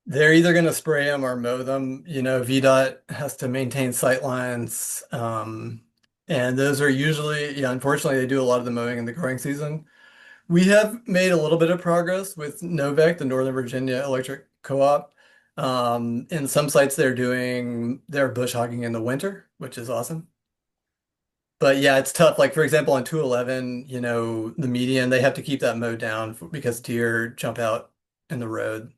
they're either going to spray them or mow them. VDOT has to maintain sight lines. And those are usually, yeah, unfortunately, they do a lot of the mowing in the growing season. We have made a little bit of progress with Novec, the Northern Virginia Electric Co-op. In some sites they're bush hogging in the winter, which is awesome. But yeah, it's tough. Like for example, on 211, the median, they have to keep that mowed down because deer jump out in the road.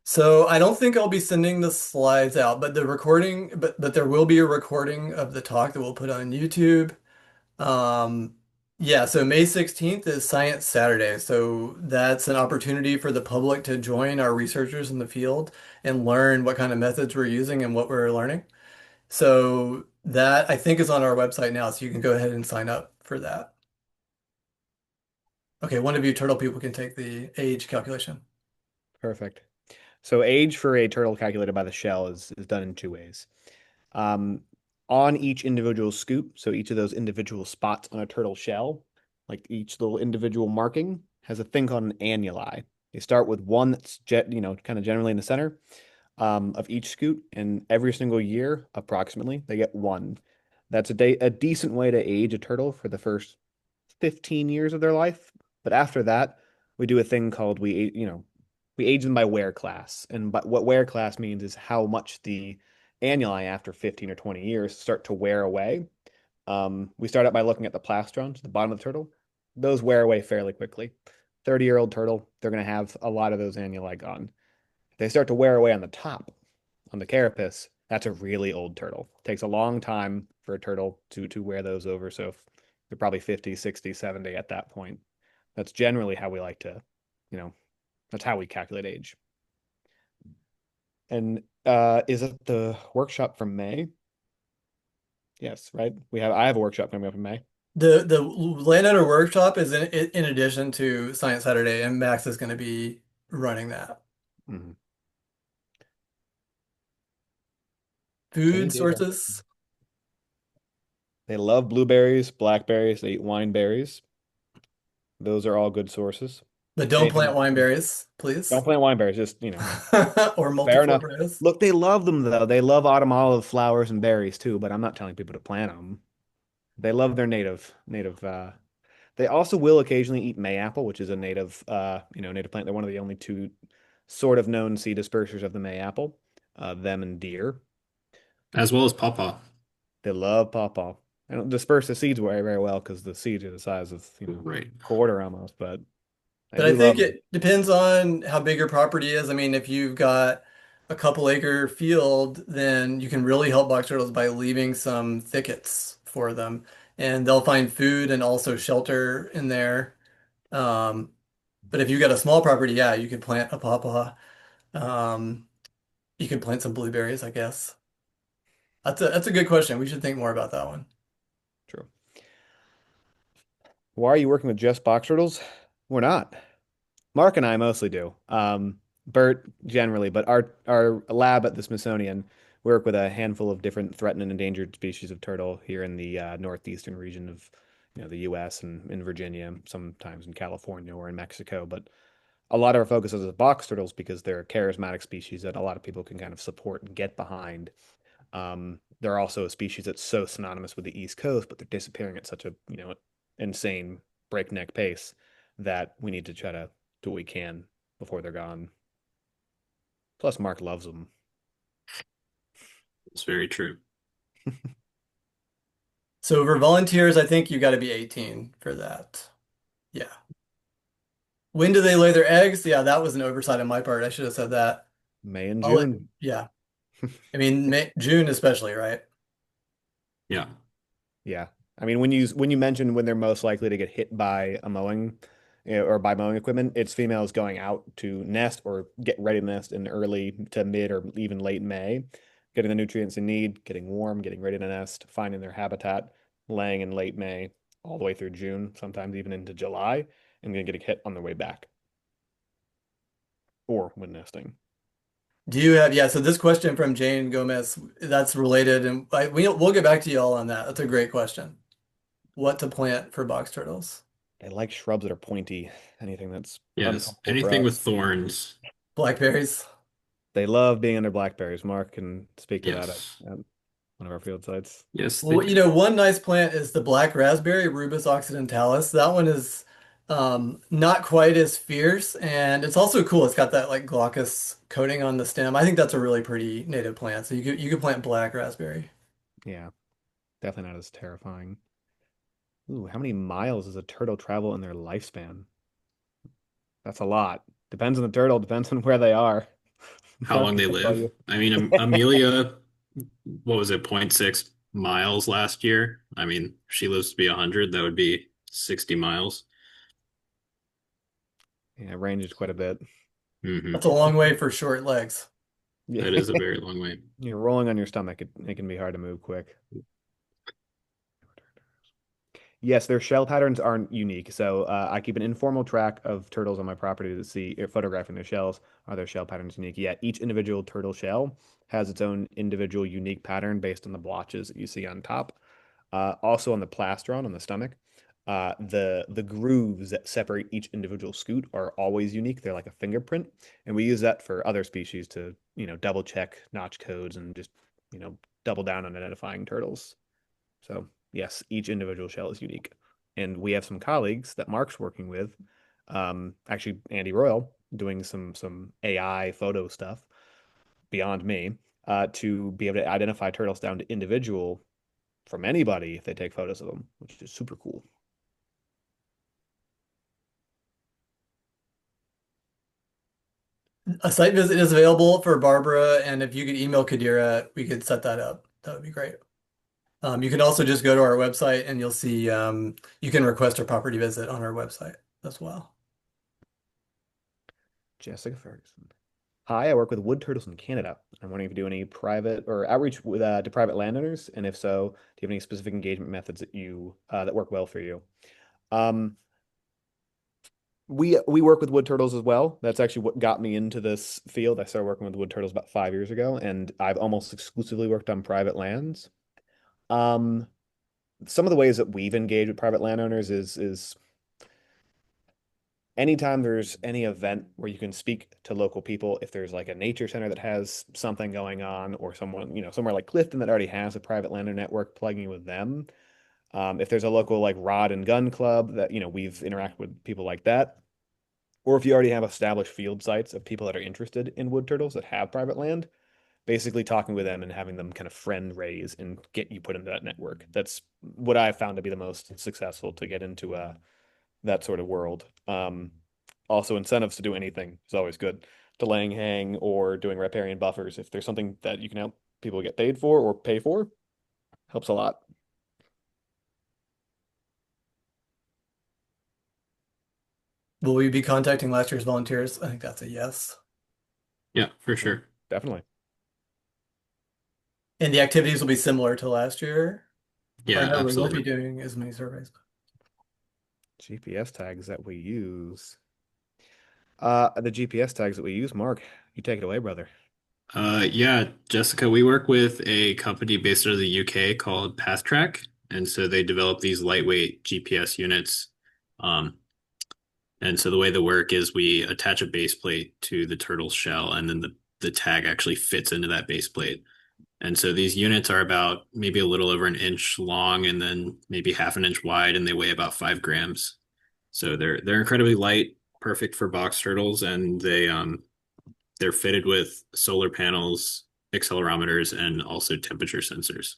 So I don't think I'll be sending the slides out, but there will be a recording of the talk that we'll put on YouTube. Um, yeah, so May 16th is Science Saturday. So that's an opportunity for the public to join our researchers in the field and learn what kind of methods we're using and what we're learning. So that I think is on our website now, so you can go ahead and sign up for that. Okay, one of you turtle people can take the age calculation. Perfect. So age for a turtle calculated by the shell is done in two ways. Um, on each individual scoop, so each of those individual spots on a turtle shell, like each little individual marking, has a thing called an annuli. They start with one that's kind of generally in the center of each scoop, and every single year, approximately, they get one. That's a decent way to age a turtle for the first 15 years of their life. But after that, we do a thing called we age them by wear class. And but what wear class means is how much the annuli after 15 or 20 years start to wear away. We start out by looking at the plastrons, the bottom of the turtle. Those wear away fairly quickly. 30-year-old turtle, they're going to have a lot of those annuli gone. They start to wear away on the top, on the carapace. That's a really old turtle. It takes a long time for a turtle to wear those over. So they're probably 50, 60, 70 at that point. That's generally how we like to, you know, that's how we calculate age. And is it the workshop from May? Yes, right. I have a workshop coming up in May. The landowner workshop is in addition to Science Saturday, and Max is going to be running that. Mhm. Any Food data? sources, They love blueberries, blackberries, they eat wine berries. Those are all good sources. but don't Anything plant else? wineberries, please. Don't plant wine berries, just, Or fair multiflora enough. berries. Look, they love them though. They love autumn olive flowers and berries too, but I'm not telling people to plant them. They love their native they also will occasionally eat mayapple, which is a native plant. They're one of the only two sort of known seed dispersers of the mayapple, them and deer. as well as pawpaw. They love pawpaw. They don't disperse the seeds very, very well because the seeds are the size of, Right. quarter almost, but I But I do love think them. it depends on how big your property is. I mean, if you've got a couple acre field, then you can really help box turtles by leaving some thickets for them. And they'll find food and also shelter in there. Um, but if you've got a small property, yeah, you could plant a pawpaw. Um, you could plant some blueberries, I guess. That's a good question. We should think more about that one. True. Why are you working with just box turtles? We're not. Mark and I mostly do. Bert generally, but our lab at the Smithsonian work with a handful of different threatened and endangered species of turtle here in the northeastern region of the U.S. and in Virginia, sometimes in California or in Mexico. But a lot of our focus is on box turtles because they're a charismatic species that a lot of people can kind of support and get behind. They're also a species that's so synonymous with the East Coast, but they're disappearing at such a insane breakneck pace that we need to try to do what we can before they're gone. Plus, Mark loves them. It's very true. So for volunteers, I think you got to be 18 for that. Yeah. When do they lay their eggs? Yeah, that was an oversight on my part. I should have said that. May and I'll June. yeah. I mean, June especially, right? Yeah. Yeah. I mean, when you mentioned when they're most likely to get hit by a mowing, or by mowing equipment, it's females going out to nest or get ready to nest in early to mid or even late May, getting the nutrients they need, getting warm, getting ready to nest, finding their habitat, laying in late May all the way through June, sometimes even into July, and then getting hit on their way back or when nesting. Do you have, yeah, so this question from Jane Gomez, that's related, and we'll get back to you all on that. That's a great question. What to plant for box turtles? They like shrubs that are pointy, anything that's Yes. uncomfortable for Anything with us. thorns. Blackberries? They love being under blackberries. Mark can speak to that Yes. at one of our field sites. Yes, they Well, do. one nice plant is the black raspberry, Rubus occidentalis. That one is Not quite as fierce, and it's also cool. It's got that like glaucous coating on the stem. I think that's a really pretty native plant. So you could plant black raspberry. Yeah, definitely not as terrifying. Ooh, how many miles does a turtle travel in their lifespan? That's a lot. Depends on the turtle, depends on where they are. How Mark long can they tell live. you. I mean, Amelia, what was it, 0.6 miles last year? I mean, if she lives to be 100, that would be 60 miles. Yeah, it ranges quite a bit. Hmm. That's a long way for short legs. Yeah. That is a very long way. You're rolling on your stomach. It can be hard to move quick. Yes, their shell patterns aren't unique. So I keep an informal track of turtles on my property to see if photographing their shells. Are their shell patterns unique? Yeah, each individual turtle shell has its own individual unique pattern based on the blotches that you see on top. Also on the plastron on the stomach. The grooves that separate each individual scoot are always unique. They're like a fingerprint, and we use that for other species to, double check notch codes and just, double down on identifying turtles. So yes, each individual shell is unique. And we have some colleagues that Mark's working with, actually Andy Royal, doing some AI photo stuff beyond me, to be able to identify turtles down to individual from anybody if they take photos of them, which is super cool. A site visit is available for Barbara, and if you could email Kadira, we could set that up. That would be great. You can also just go to our website and you'll see you can request a property visit on our website as well. Jessica Ferguson. Hi, I work with wood turtles in Canada. I'm wondering if you do any private or outreach with to private landowners, and if so, do you have any specific engagement methods that work well for you? Um, we work with wood turtles as well. That's actually what got me into this field. I started working with wood turtles about 5 years ago, and I've almost exclusively worked on private lands. Um, some of the ways that we've engaged with private landowners is anytime there's any event where you can speak to local people, if there's like a nature center that has something going on, or someone, somewhere like Clifton that already has a private landowner network, plugging with them. If there's a local like rod and gun club that, we've interacted with people like that. Or if you already have established field sites of people that are interested in wood turtles that have private land, basically talking with them and having them kind of friend raise and get you put into that network. That's what I've found to be the most successful to get into that sort of world. Also, incentives to do anything is always good. Delaying hang or doing riparian buffers. If there's something that you can help people get paid for or pay for, helps a lot. Will we be contacting last year's volunteers? I think that's a yes. Yeah, for Yeah, sure. definitely. And the activities will be similar to last year. Or Yeah, no, we won't be absolutely. doing as many surveys. GPS tags that we use. The GPS tags that we use, Mark, you take it away, brother. Yeah, Jessica, we work with a company based out of the UK called PathTrack. And so they develop these lightweight GPS units. Um, and so the way they work is we attach a base plate to the turtle's shell, and then the tag actually fits into that base plate. And so these units are about maybe a little over an inch long and then maybe half an inch wide, and they weigh about 5 grams. So they're incredibly light, perfect for box turtles, and they're fitted with solar panels, accelerometers, and also temperature sensors.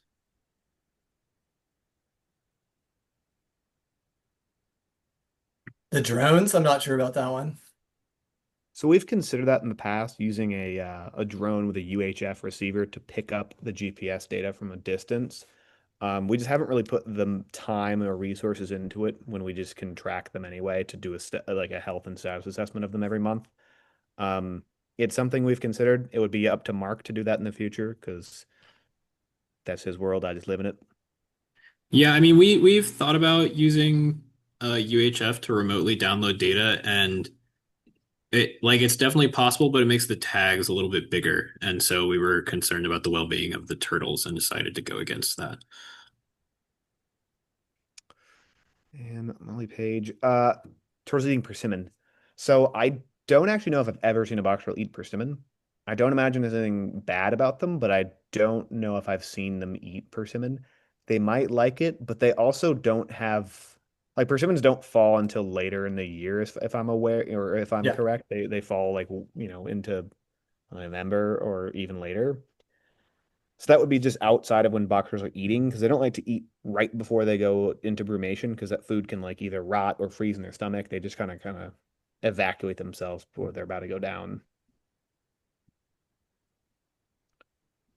The drones, I'm not sure about that one. So we've considered that in the past, using a drone with a UHF receiver to pick up the GPS data from a distance. We just haven't really put the time or resources into it when we just can track them anyway to do like a health and status assessment of them every month. Um, it's something we've considered. It would be up to Mark to do that in the future because that's his world. I just live in it. Yeah, I mean we've thought about using UHF to remotely download data, and it's definitely possible, but it makes the tags a little bit bigger. And so we were concerned about the well-being of the turtles and decided to go against that. And Molly Page, towards eating persimmon. So I don't actually know if I've ever seen a box turtle eat persimmon. I don't imagine there's anything bad about them, but I don't know if I've seen them eat persimmon. They might like it, but they also don't have Like persimmons don't fall until later in the year, if I'm aware or if I'm Yeah. correct. They fall like into November or even later. So that would be just outside of when boxers are eating because they don't like to eat right before they go into brumation because that food can like either rot or freeze in their stomach. They just kind of evacuate themselves before they're about to go down.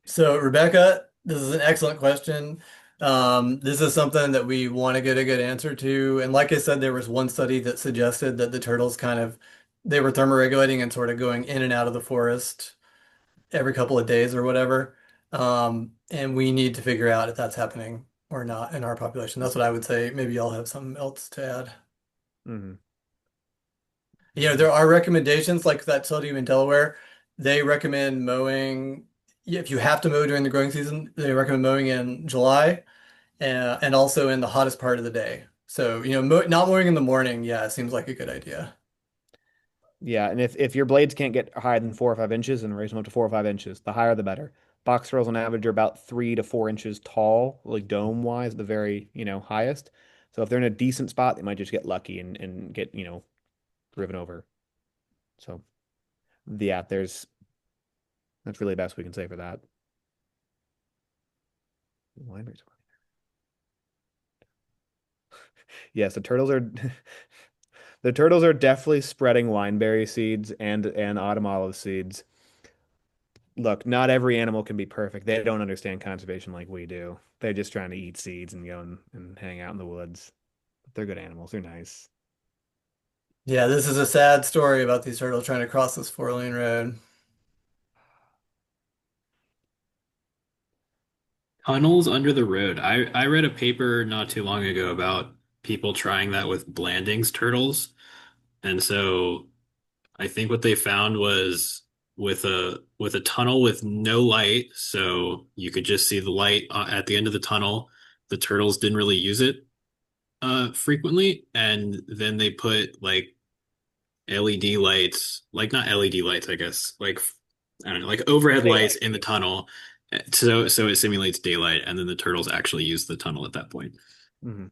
So, Rebecca, this is an excellent question. This is something that we want to get a good answer to. And like I said, there was one study that suggested that the turtles they were thermoregulating and sort of going in and out of the forest every couple of days or whatever. And we need to figure out if that's happening or not in our population. That's what I would say. Maybe y'all have something else to add. Hmm. There are recommendations like that study in Delaware. They recommend mowing. If you have to mow during the growing season, they recommend mowing in July and also in the hottest part of the day. So, not mowing in the morning, yeah, it seems like a good idea. Yeah, and if your blades can't get higher than 4 or 5 inches, then raise them up to 4 or 5 inches. The higher, the better. Box turtles on average are about 3 to 4 inches tall, like dome wise, the very highest. So if they're in a decent spot, they might just get lucky and get driven over. So yeah, that's really the best we can say for that. Yes, the turtles are the turtles are definitely spreading wineberry seeds and autumn olive seeds. Look, not every animal can be perfect. They don't understand conservation like we do. They're just trying to eat seeds and go and hang out in the woods. But they're good animals. They're nice. Yeah, this is a sad story about these turtles trying to cross this four-lane road. Tunnels under the road. I read a paper not too long ago about people trying that with Blanding's turtles. And so I think what they found was with a tunnel with no light, so you could just see the light at the end of the tunnel. The turtles didn't really use it frequently, and then they put like LED lights, like not LED lights, I guess, like I don't know, like overhead lights Daylight. in the tunnel, so it simulates daylight, and then the turtles actually use the tunnel at that point. Hmm.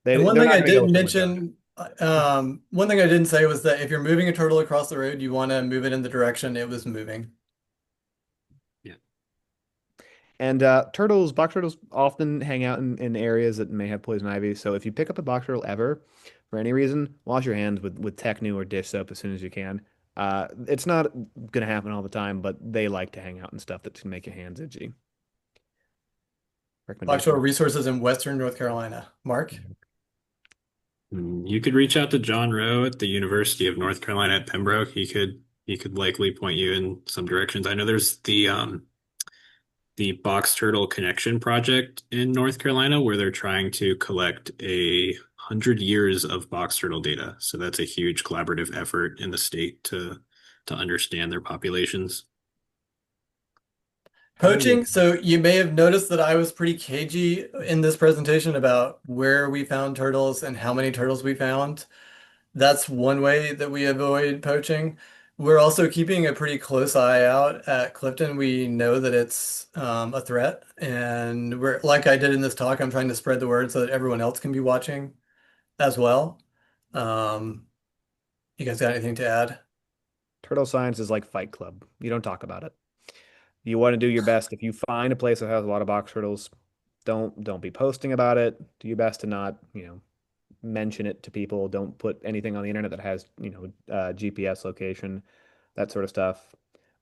And They're not going to go somewhere dark. one thing I didn't say was that if you're moving a turtle across the road, you want to move it in the direction it was moving. Yeah. And box turtles often hang out in areas that may have poison ivy. So if you pick up a box turtle ever, for any reason, wash your hands with Technu or dish soap as soon as you can. It's not going to happen all the time, but they like to hang out in stuff that can make your hands itchy. Offshore Recommendation. resources in Western North Carolina. Mark? You could reach out to John Rowe at the University of North Carolina at Pembroke. He could likely point you in some directions. I know there's the Box Turtle Connection Project in North Carolina where they're trying to collect 100 years of box turtle data. So that's a huge collaborative effort in the state to understand their populations. 100 years. Poaching. So you may have noticed that I was pretty cagey in this presentation about where we found turtles and how many turtles we found. That's one way that we avoid poaching. We're also keeping a pretty close eye out at Clifton. We know that it's a threat, and we're like I did in this talk, I'm trying to spread the word so that everyone else can be watching as well. Um, you guys got anything to add? Turtle science is like Fight Club. You don't talk about it. You want to do your best. If you find a place that has a lot of box turtles, don't be posting about it. Do your best to not, mention it to people. Don't put anything on the internet that has, GPS location, that sort of stuff.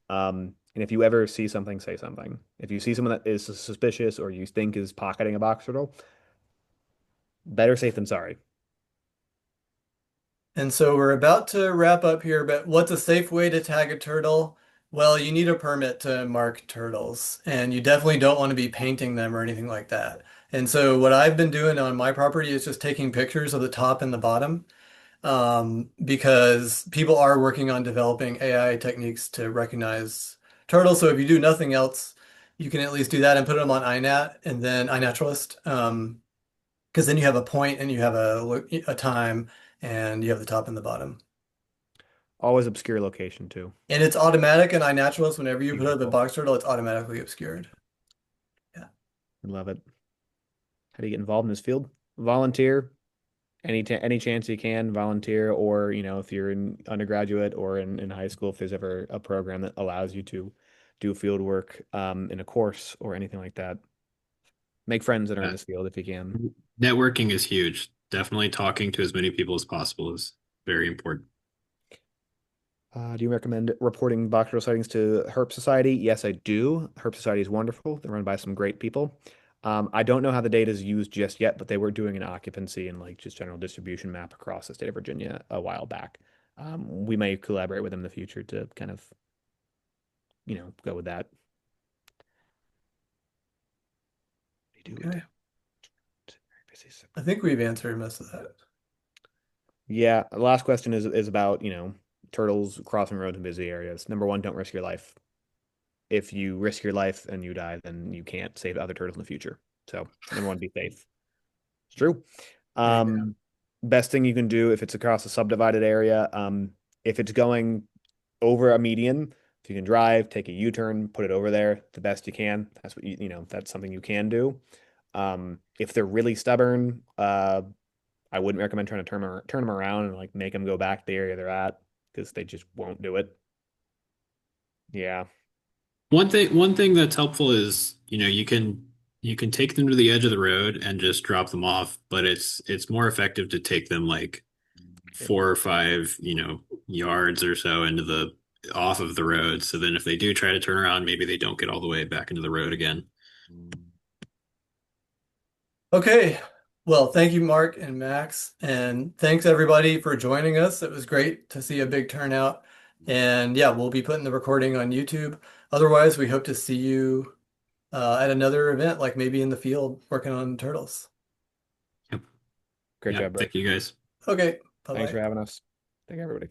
And if you ever see something, say something. If you see someone that is suspicious or you think is pocketing a box turtle, better safe than sorry. And so we're about to wrap up here, but what's a safe way to tag a turtle? Well, you need a permit to mark turtles, and you definitely don't want to be painting them or anything like that. And so what I've been doing on my property is just taking pictures of the top and the bottom, because people are working on developing AI techniques to recognize turtles. So if you do nothing else, you can at least do that and put them on iNat and then iNaturalist, because then you have a point and you have a time and you have the top and the bottom. Always obscure location too. And it's automatic in iNaturalist. Whenever you put up a Beautiful. box turtle, it's automatically obscured. Yeah. I love it. How do you get involved in this field? Volunteer, Any chance you can volunteer, or if you're in undergraduate or in high school, if there's ever a program that allows you to do field work in a course or anything like that, make friends that are in Uh, this field if you can. Networking is huge. Definitely talking to as many people as possible is very important. Do you recommend reporting box turtle sightings to Herp Society? Yes, I do. Herp Society is wonderful. They're run by some great people. I don't know how the data is used just yet, but they were doing an occupancy and like just general distribution map across the state of Virginia a while back. We may collaborate with them in the future to kind of, go with that. Do it. Okay. I think we've answered most of that. Yeah, the last question is about, turtles crossing roads in busy areas. Number one, don't risk your life. If you risk your life and you die, then you can't save other turtles in the future. So, number one, be safe. It's true. Amen. Best thing you can do if it's across a subdivided area, if it's going over a median, if you can drive, take a U-turn, put it over there the best you can. That's what that's something you can do. If they're really stubborn, I wouldn't recommend trying to turn them around and like make them go back to the area they're at because they just won't do it. Yeah. One thing that's helpful is, you can take them to the edge of the road and just drop them off, but it's more effective to take them like Yep. 4 or 5, yards or so into the off of the road. So then if they do try to turn around, maybe they don't get all the way back into the road again. Okay. Well, thank you, Mark and Max. And thanks everybody for joining us. It was great to see a big turnout. And yeah, we'll be putting the recording on YouTube. Otherwise, we hope to see you at another event, like maybe in the field working on turtles. Yep. Great Yeah. job, Bert. Thank you guys. Okay. Thanks Bye-bye. for having us. Thank you, everybody.